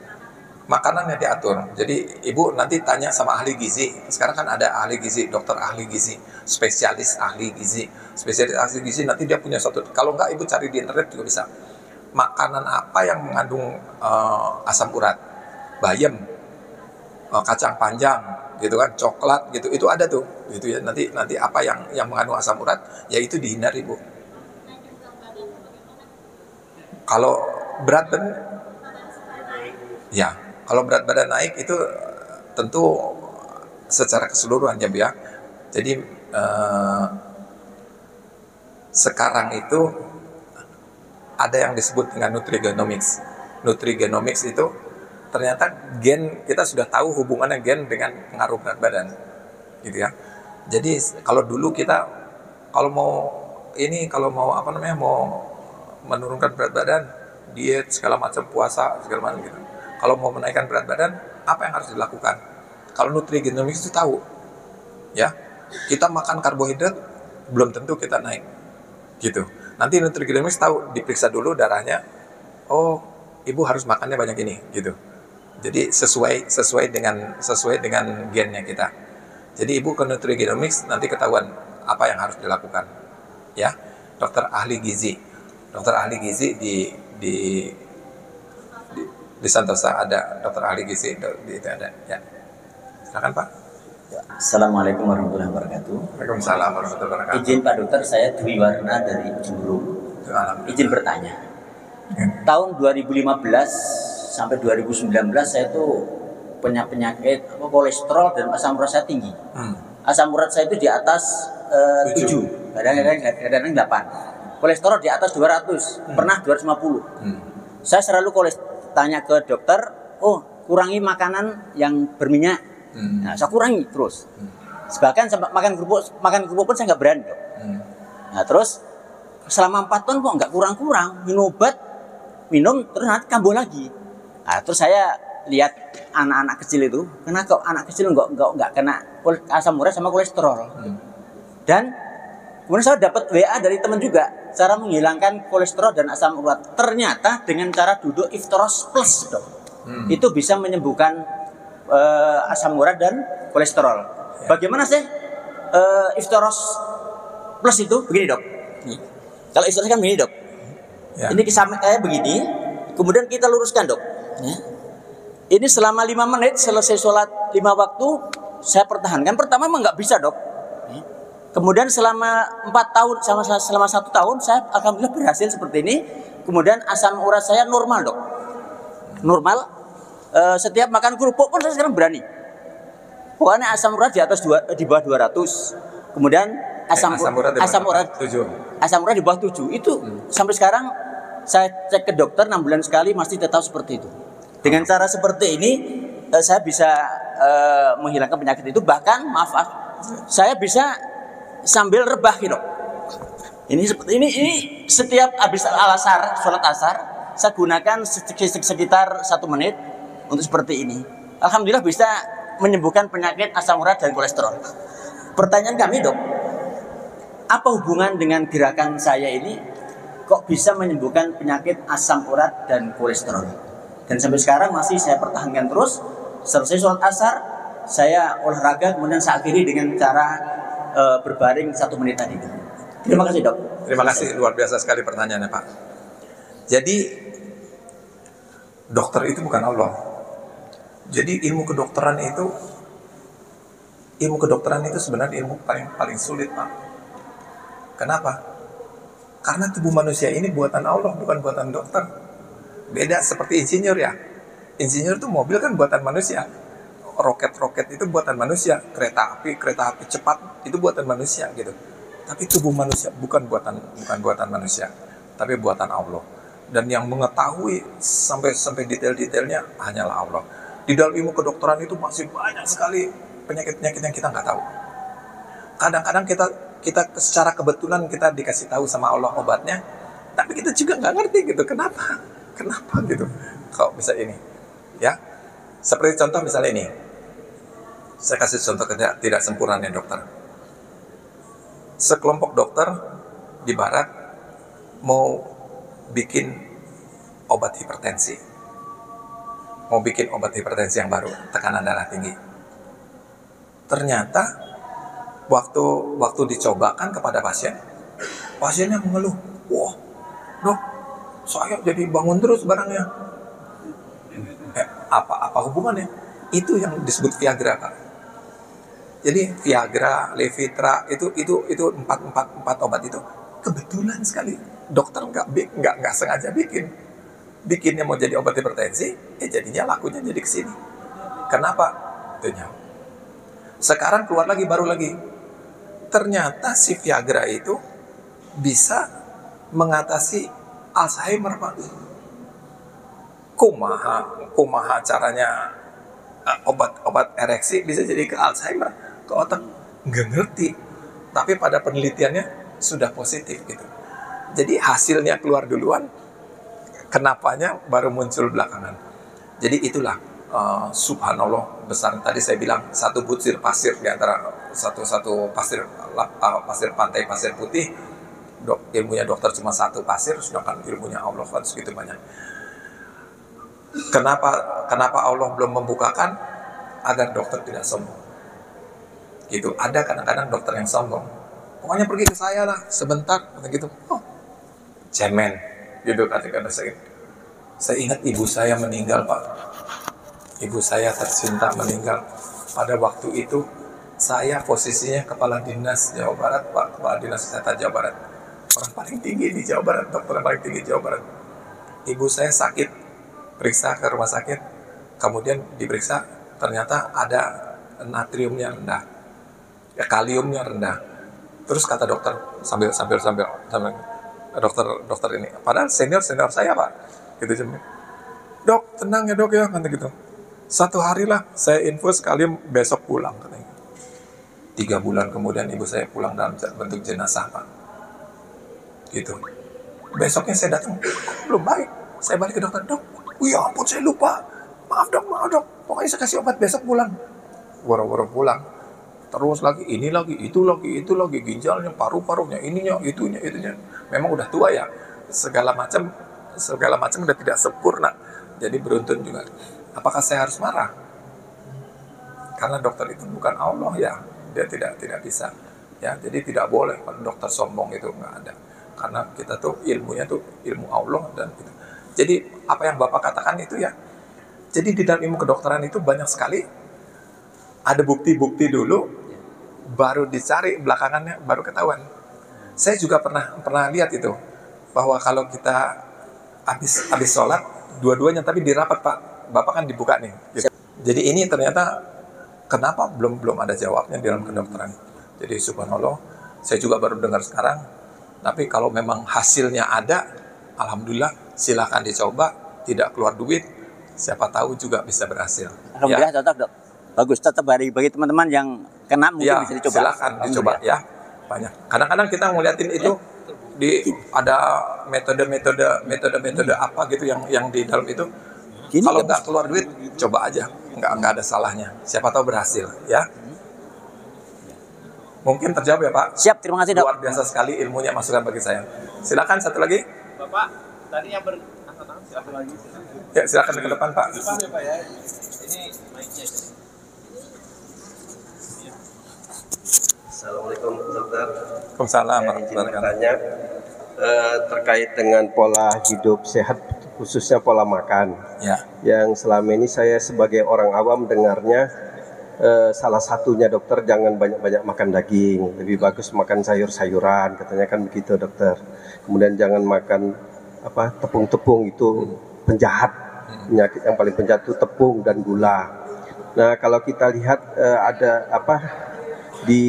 Makanannya diatur. Jadi ibu nanti tanya sama ahli gizi. Sekarang kan ada ahli gizi, dokter ahli gizi, spesialis ahli gizi. Spesialis ahli gizi nanti dia punya suatu. Kalau enggak ibu cari di internet juga bisa. Makanan apa yang mengandung asam urat? Bayam, kacang panjang, gitu kan, coklat, gitu, itu ada tuh, gitu ya. Nanti apa yang mengandung asam urat, ya itu dihindari Bu. Kalau berat badan, ya, kalau berat badan naik itu tentu secara keseluruhan ya Bu ya. Jadi sekarang itu ada yang disebut dengan nutrigenomics. Nutrigenomics itu ternyata gen, kita sudah tahu hubungannya gen dengan pengaruh berat badan, gitu ya. Jadi kalau dulu kita mau menurunkan berat badan, diet segala macam, puasa segala macam gitu. Kalau mau menaikkan berat badan, apa yang harus dilakukan? Kalau nutrigenomics itu tahu, ya, kita makan karbohidrat belum tentu kita naik, gitu. Nanti nutrigenomics tahu, diperiksa dulu darahnya, oh ibu harus makannya banyak ini, gitu. Jadi sesuai dengan gennya kita. Jadi ibu ke nutrigenomics nanti ketahuan apa yang harus dilakukan, ya. Dokter ahli gizi di Santosa ada dokter ahli gizi, itu ada, ya. Silakan Pak. Assalamualaikum warahmatullahi wabarakatuh. Waalaikumsalam warahmatullahi wabarakatuh. Izin Pak Dokter, saya Dwi Warna dari Juru. Izin bertanya. Tahun 2015 sampai 2019 saya tuh punya penyakit kolesterol dan asam urat saya tinggi. Asam urat saya itu di atas 7, kadang-kadang 8. Kolesterol di atas 200, pernah 250. Saya selalu tanya ke dokter, oh kurangi makanan yang berminyak. Nah, saya kurangi terus. Bahkan makan kerupuk pun saya nggak berani dok. Nah terus selama 4 tahun kok nggak kurang-kurang, minum obat, terus nanti kambuh lagi. Nah, terus saya lihat anak-anak kecil itu, kenapa kok anak kecil nggak kena asam urat sama kolesterol. Dan kemudian saya dapat WA dari teman juga, cara menghilangkan kolesterol dan asam urat. Ternyata dengan cara duduk Iftoros Plus, dok, itu bisa menyembuhkan asam urat dan kolesterol. Bagaimana sih Iftoros Plus itu? Begini, dok. Kalau Iftoros kan begini, dok. Ini kayak begini, kemudian kita luruskan, dok. Ini selama 5 menit selesai sholat 5 waktu saya pertahankan. Pertama memang nggak bisa, dok. Kemudian selama 4 tahun, selama 1 tahun saya alhamdulillah berhasil seperti ini. Kemudian asam urat saya normal, dok. Normal. Setiap makan kerupuk pun saya sekarang berani. Pokoknya asam urat di bawah 200. Kemudian asam urat di bawah 7. Itu sampai sekarang saya cek ke dokter 6 bulan sekali masih tetap seperti itu. Dengan cara seperti ini saya bisa menghilangkan penyakit itu. Bahkan saya bisa sambil rebah, gitu. Ini seperti ini setiap habis sholat asar saya gunakan sekitar 1 menit untuk seperti ini. Alhamdulillah bisa menyembuhkan penyakit asam urat dan kolesterol. Pertanyaan kami, dok, apa hubungan dengan gerakan saya ini kok bisa menyembuhkan penyakit asam urat dan kolesterol? Dan sampai sekarang masih saya pertahankan terus. Selesai sholat asar saya olahraga, kemudian saya akhiri dengan cara berbaring 1 menit tadi. Terima kasih, dok. Terima kasih, luar biasa sekali pertanyaannya, Pak. Jadi dokter itu bukan Allah. Jadi ilmu kedokteran itu sebenarnya ilmu paling sulit, Pak. Kenapa? Karena tubuh manusia ini buatan Allah, bukan buatan dokter. Beda seperti insinyur ya. Insinyur itu mobil kan buatan manusia. Roket itu buatan manusia. Kereta api cepat itu buatan manusia gitu. Tapi tubuh manusia bukan buatan manusia, tapi buatan Allah. Dan yang mengetahui sampai detail-detailnya hanyalah Allah. Di dalam ilmu kedokteran itu masih banyak sekali penyakit-penyakit yang kita nggak tahu. Kadang-kadang kita secara kebetulan kita dikasih tahu sama Allah obatnya, tapi kita juga nggak ngerti gitu kenapa gitu kok bisa ini, ya. Seperti contoh misalnya ini, saya kasih contoh tidak sempurnanya dokter. Sekelompok dokter di barat mau bikin obat hipertensi yang baru, tekanan darah tinggi. Ternyata waktu dicobakan kepada pasiennya mengeluh, wah dok, saya jadi bangun terus barangnya. Apa hubungannya? Itu yang disebut Viagra, Pak. Jadi Viagra, Levitra itu empat obat itu kebetulan sekali dokter nggak sengaja bikinnya mau jadi obat hipertensi, jadinya lakunya jadi kesini. Kenapa? Tentunya. Sekarang keluar lagi baru lagi. Ternyata si Viagra itu bisa mengatasi Alzheimer, Pak. Kumaha caranya obat ereksi bisa jadi ke Alzheimer, ke otak, nggak ngerti. Tapi pada penelitiannya sudah positif gitu. Jadi hasilnya keluar duluan, kenapanya baru muncul belakangan. Jadi itulah subhanallah besar. Tadi saya bilang 1 butir pasir di antara satu pasir pantai pasir putih. Ilmunya dokter cuma 1 pasir, sedangkan ilmunya Allah kan segitu banyak. Kenapa Allah belum membukakan? Agar dokter tidak sombong. Gitu. Ada kadang-kadang dokter yang sombong. Pokoknya pergi ke saya lah sebentar, gitu. Oh, cemen. Gitu kata saya. Saya ingat ibu saya meninggal, Pak. Ibu saya tercinta meninggal. Pada waktu itu saya posisinya kepala dinas Jawa Barat, Pak, kepala dinas kesehatan Jawa Barat. Orang paling tinggi di Jawa Barat, dokter yang paling tinggi di Jawa Barat. Ibu saya sakit. Periksa ke rumah sakit, kemudian diperiksa, ternyata ada natriumnya rendah, kaliumnya rendah. Terus kata dokter sambil dokter ini, padahal senior saya, Pak, gitu. Dok, tenang ya dok ya, kata gitu. 1 hari lah saya infus, kalium besok pulang, katanya. 3 bulan kemudian ibu saya pulang dalam bentuk jenazah, Pak. Gitu. Besoknya saya datang, belum baik. Saya balik ke dokter, dok. Ya ampun, saya lupa. maaf dok, pokoknya saya kasih obat besok pulang. Woro-woro pulang, terus lagi ini lagi, itu lagi, ginjalnya, paru-parunya, ininya, itunya. Memang udah tua ya, segala macam udah tidak sempurna. Jadi beruntun juga. Apakah saya harus marah? Karena dokter itu bukan Allah ya, dia tidak bisa. Ya, jadi tidak boleh dokter sombong, itu nggak ada. Karena kita tuh ilmunya tuh ilmu Allah dan gitu. Jadi apa yang Bapak katakan itu ya. Jadi di dalam ilmu kedokteran itu banyak sekali ada bukti-bukti dulu, baru dicari belakangannya baru ketahuan. Saya juga pernah lihat itu bahwa kalau kita habis sholat dua-duanya, tapi dirapat Pak, Bapak kan dibuka nih. Gitu. Jadi ini ternyata kenapa belum ada jawabnya di dalam kedokteran. Jadi subhanallah, saya juga baru dengar sekarang. Tapi kalau memang hasilnya ada, alhamdulillah silakan dicoba, tidak keluar duit, siapa tahu juga bisa berhasil. Alhamdulillah ya. Cocok dok. Bagus, tetap bagi teman-teman yang kena mungkin ya, bisa dicoba. Silakan dicoba ya, banyak. Kadang-kadang kita ngeliatin itu ada metode apa gitu yang di dalam itu. Kalau nggak keluar duit, coba aja, nggak ada salahnya. Siapa tahu berhasil ya. Mungkin terjawab ya Pak. Siap, terima kasih dok. Luar biasa sekali ilmunya, masukan bagi saya. Silakan satu lagi. Bapak, tadi yang berangkat tangan silakan lagi. Ya silakan ke depan Pak. Depan ya Pak ya. Ini mic-nya. Assalamualaikum dokter. Waalaikumsalam Izin bertanya terkait dengan pola hidup sehat, khususnya pola makan. Ya. Yang selama ini saya sebagai orang awam dengarnya salah satunya dokter, jangan banyak-banyak makan daging, lebih bagus makan sayur-sayuran, katanya kan begitu dokter. Kemudian jangan makan tepung-tepung, itu penjahat, penyakit yang paling penjahat itu tepung dan gula. Nah kalau kita lihat ada di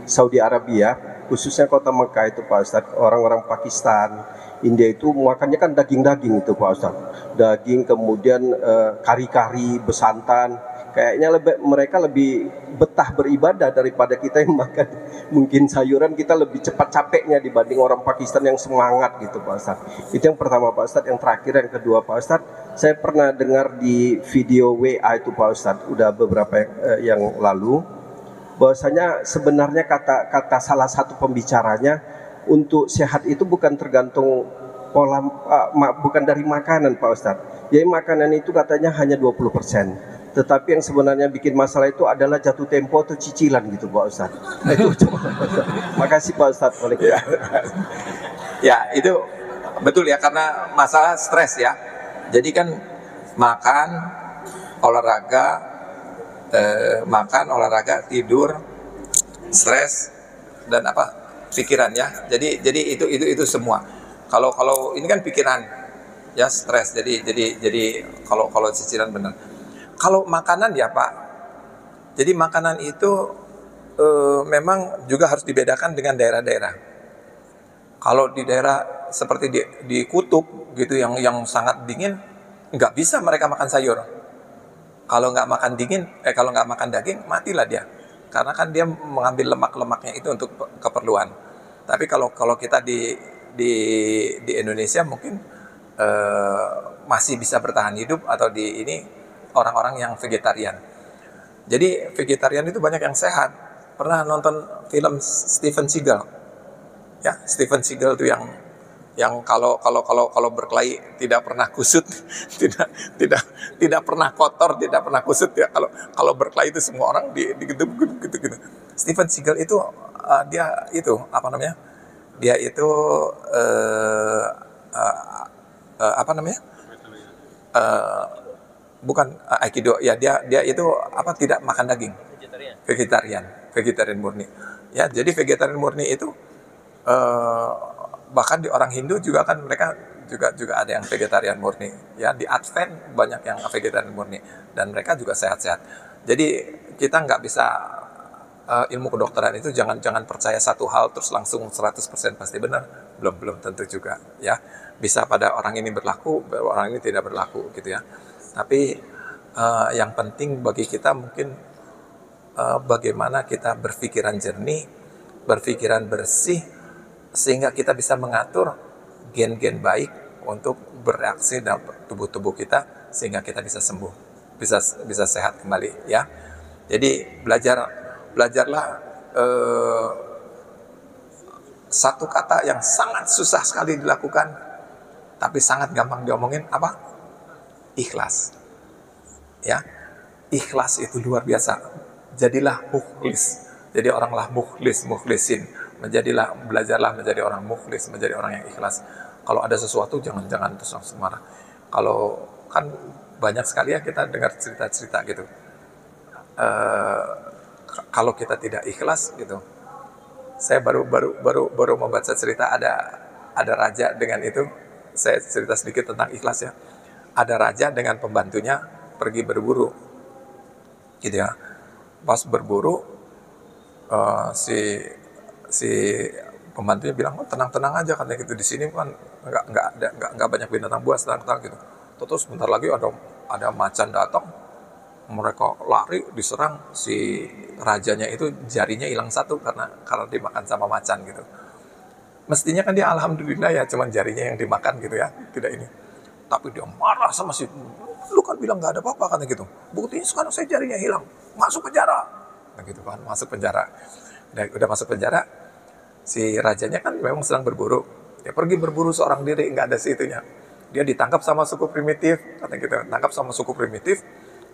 Saudi Arabia, khususnya kota Mekah itu Pak Ustadz, orang-orang Pakistan, India itu makannya kan daging-daging itu Pak Ustadz, daging, kemudian kari-kari, besantan. Kayaknya mereka lebih betah beribadah daripada kita yang makan mungkin sayuran, kita lebih cepat capeknya dibanding orang Pakistan yang semangat gitu Pak Ustadz. Itu yang pertama Pak Ustadz. Yang terakhir, yang kedua Pak Ustadz, saya pernah dengar di video WA itu Pak Ustadz, udah beberapa yang lalu, bahwasanya sebenarnya kata salah satu pembicaranya, untuk sehat itu bukan tergantung pola, bukan dari makanan Pak Ustadz. Jadi makanan itu katanya hanya 20%. Tetapi yang sebenarnya bikin masalah itu adalah jatuh tempo atau cicilan gitu Pak Ustadz. Makasih Pak Ustadz. Ya itu betul ya, karena masalah stres ya. Jadi kan makan, olahraga, tidur, stres, dan pikiran ya. Jadi itu semua. Kalau ini kan pikiran ya, stres. Jadi kalau cicilan benar. Kalau makanan ya Pak, jadi makanan itu memang juga harus dibedakan dengan daerah-daerah. Kalau di daerah seperti di kutub gitu yang sangat dingin, nggak bisa mereka makan sayur. Kalau nggak makan daging, matilah dia. Karena kan dia mengambil lemak-lemaknya itu untuk keperluan. Tapi kalau kita di Indonesia mungkin masih bisa bertahan hidup, atau di ini orang-orang yang vegetarian. Jadi vegetarian itu banyak yang sehat. Pernah nonton film Steven Seagal? Ya, Steven Seagal itu yang kalau berkelahi tidak pernah kusut, tidak pernah kotor, tidak pernah kusut ya. Kalau berkelahi itu semua orang gitu. Steven Seagal itu dia itu Dia itu bukan aikido ya, dia itu tidak makan daging, vegetarian murni ya. Jadi vegetarian murni itu bahkan di orang Hindu juga kan mereka juga ada yang vegetarian murni ya. Di Advent banyak yang vegetarian murni dan mereka juga sehat-sehat. Jadi kita nggak bisa ilmu kedokteran itu jangan percaya satu hal terus langsung 100% pasti benar, belum tentu juga ya. Bisa pada orang ini berlaku, orang ini tidak berlaku gitu ya. Tapi yang penting bagi kita mungkin bagaimana kita berpikiran jernih, berpikiran bersih, sehingga kita bisa mengatur gen-gen baik untuk bereaksi dalam tubuh kita sehingga kita bisa sembuh, bisa sehat kembali ya. Jadi belajarlah satu kata yang sangat susah sekali dilakukan tapi sangat gampang diomongin, apa? Ikhlas. Ya. Ikhlas itu luar biasa. Jadilah mukhlis. Jadi oranglah mukhlisin. Belajarlah menjadi orang mukhlis, menjadi orang yang ikhlas. Kalau ada sesuatu jangan terus langsung marah. Kalau kan banyak sekali ya kita dengar cerita-cerita gitu. Kalau kita tidak ikhlas gitu. Saya baru membaca cerita ada raja dengan itu. Saya cerita sedikit tentang ikhlas ya. Ada raja dengan pembantunya pergi berburu. Gitu ya. Pas berburu si pembantunya bilang, oh, tenang aja katanya gitu, di sini kan nggak banyak binatang buas, tenang gitu. Terus sebentar lagi ada macan datang, mereka lari diserang, si rajanya itu jarinya hilang satu karena dimakan sama macan gitu. Mestinya kan dia alhamdulillah ya, cuman jarinya yang dimakan gitu ya, tidak ini. Tapi dia marah sama si, lu kan bilang nggak ada apa-apa kan gitu. Buktinya sekarang saya jarinya hilang, masuk penjara. Nah gitu kan, masuk penjara. Udah masuk penjara, si rajanya kan memang sedang berburu. Dia pergi berburu seorang diri, nggak ada situnya. Dia ditangkap sama suku primitif, kata gitu. Tangkap sama suku primitif,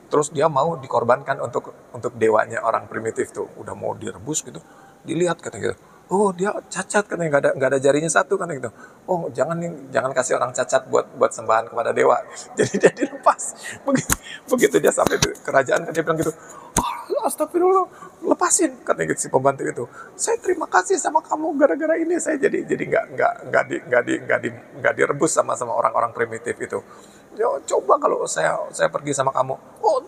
terus dia mau dikorbankan untuk dewanya orang primitif tuh. Udah mau direbus gitu, dilihat kata gitu. Oh dia cacat katanya, nggak ada jarinya satu kan gitu. Oh jangan kasih orang cacat buat sembahan kepada dewa. Jadi dia dilepas. Begitu dia sampai di kerajaan kan dia bilang gitu. Oh, astagfirullah, lepasin katanya gitu si pembantu itu. Saya terima kasih sama kamu gara-gara ini saya jadi nggak direbus sama orang-orang primitif itu. Ya coba kalau saya pergi sama kamu. Oh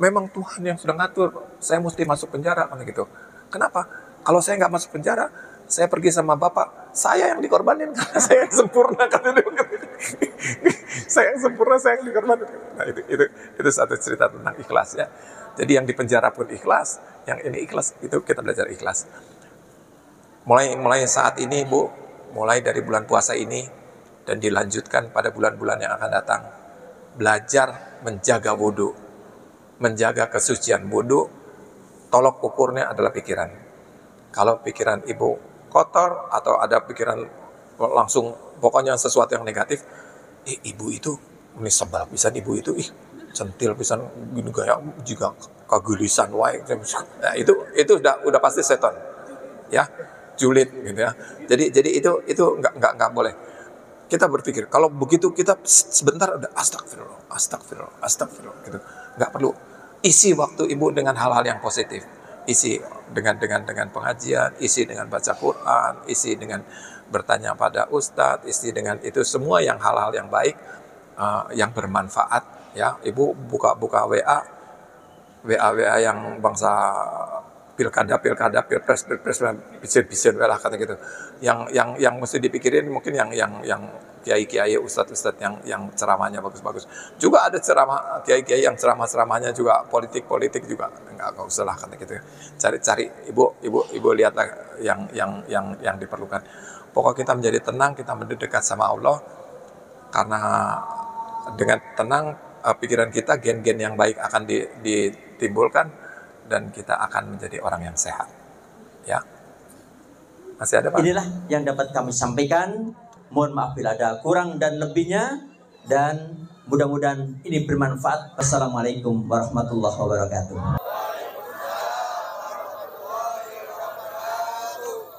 memang Tuhan yang sudah ngatur. Saya mesti masuk penjara kan gitu. Kenapa? Kalau saya nggak masuk penjara, saya pergi sama bapak, saya yang dikorbanin karena saya yang sempurna kan saya yang sempurna, saya yang dikorbanin. Nah itu satu cerita tentang ikhlas ya. Jadi yang di penjara pun ikhlas, yang ini ikhlas, itu kita belajar ikhlas. Mulai saat ini Bu, mulai dari bulan puasa ini dan dilanjutkan pada bulan-bulan yang akan datang, belajar menjaga wudu, menjaga kesucian wudu. Tolok ukurnya adalah pikiran. Kalau pikiran ibu kotor atau ada pikiran langsung pokoknya sesuatu yang negatif, ibu itu ini sebab bisa ibu itu centil pisan gini gaya juga kagelisan wae. Nah, itu udah pasti setan. Ya, julid gitu ya. Jadi itu enggak boleh. Kita berpikir kalau begitu kita sebentar udah astagfirullah gitu. Enggak perlu. Isi waktu ibu dengan hal-hal yang positif. Isi dengan pengajian, isi dengan baca Quran, isi dengan bertanya pada ustadz, isi dengan itu semua yang hal-hal yang baik, yang bermanfaat ya. Ibu buka WA yang bangsa pilkada, pilpres bisa lah kata gitu. Yang mesti dipikirin mungkin yang kiai-kiai, ustadz yang ceramahnya bagus-bagus. Juga ada ceramah kiai-kiai yang ceramahnya juga politik juga enggak usah lah kata gitu. Cari ibu lihatlah yang diperlukan. Pokoknya kita menjadi tenang, kita mendekat sama Allah karena dengan tenang pikiran kita gen-gen yang baik akan ditimbulkan dan kita akan menjadi orang yang sehat. Ya. Masih ada Pak? Inilah yang dapat kami sampaikan. Mohon maaf bila ada kurang dan lebihnya, dan mudah-mudahan ini bermanfaat. Wassalamualaikum warahmatullahi wabarakatuh.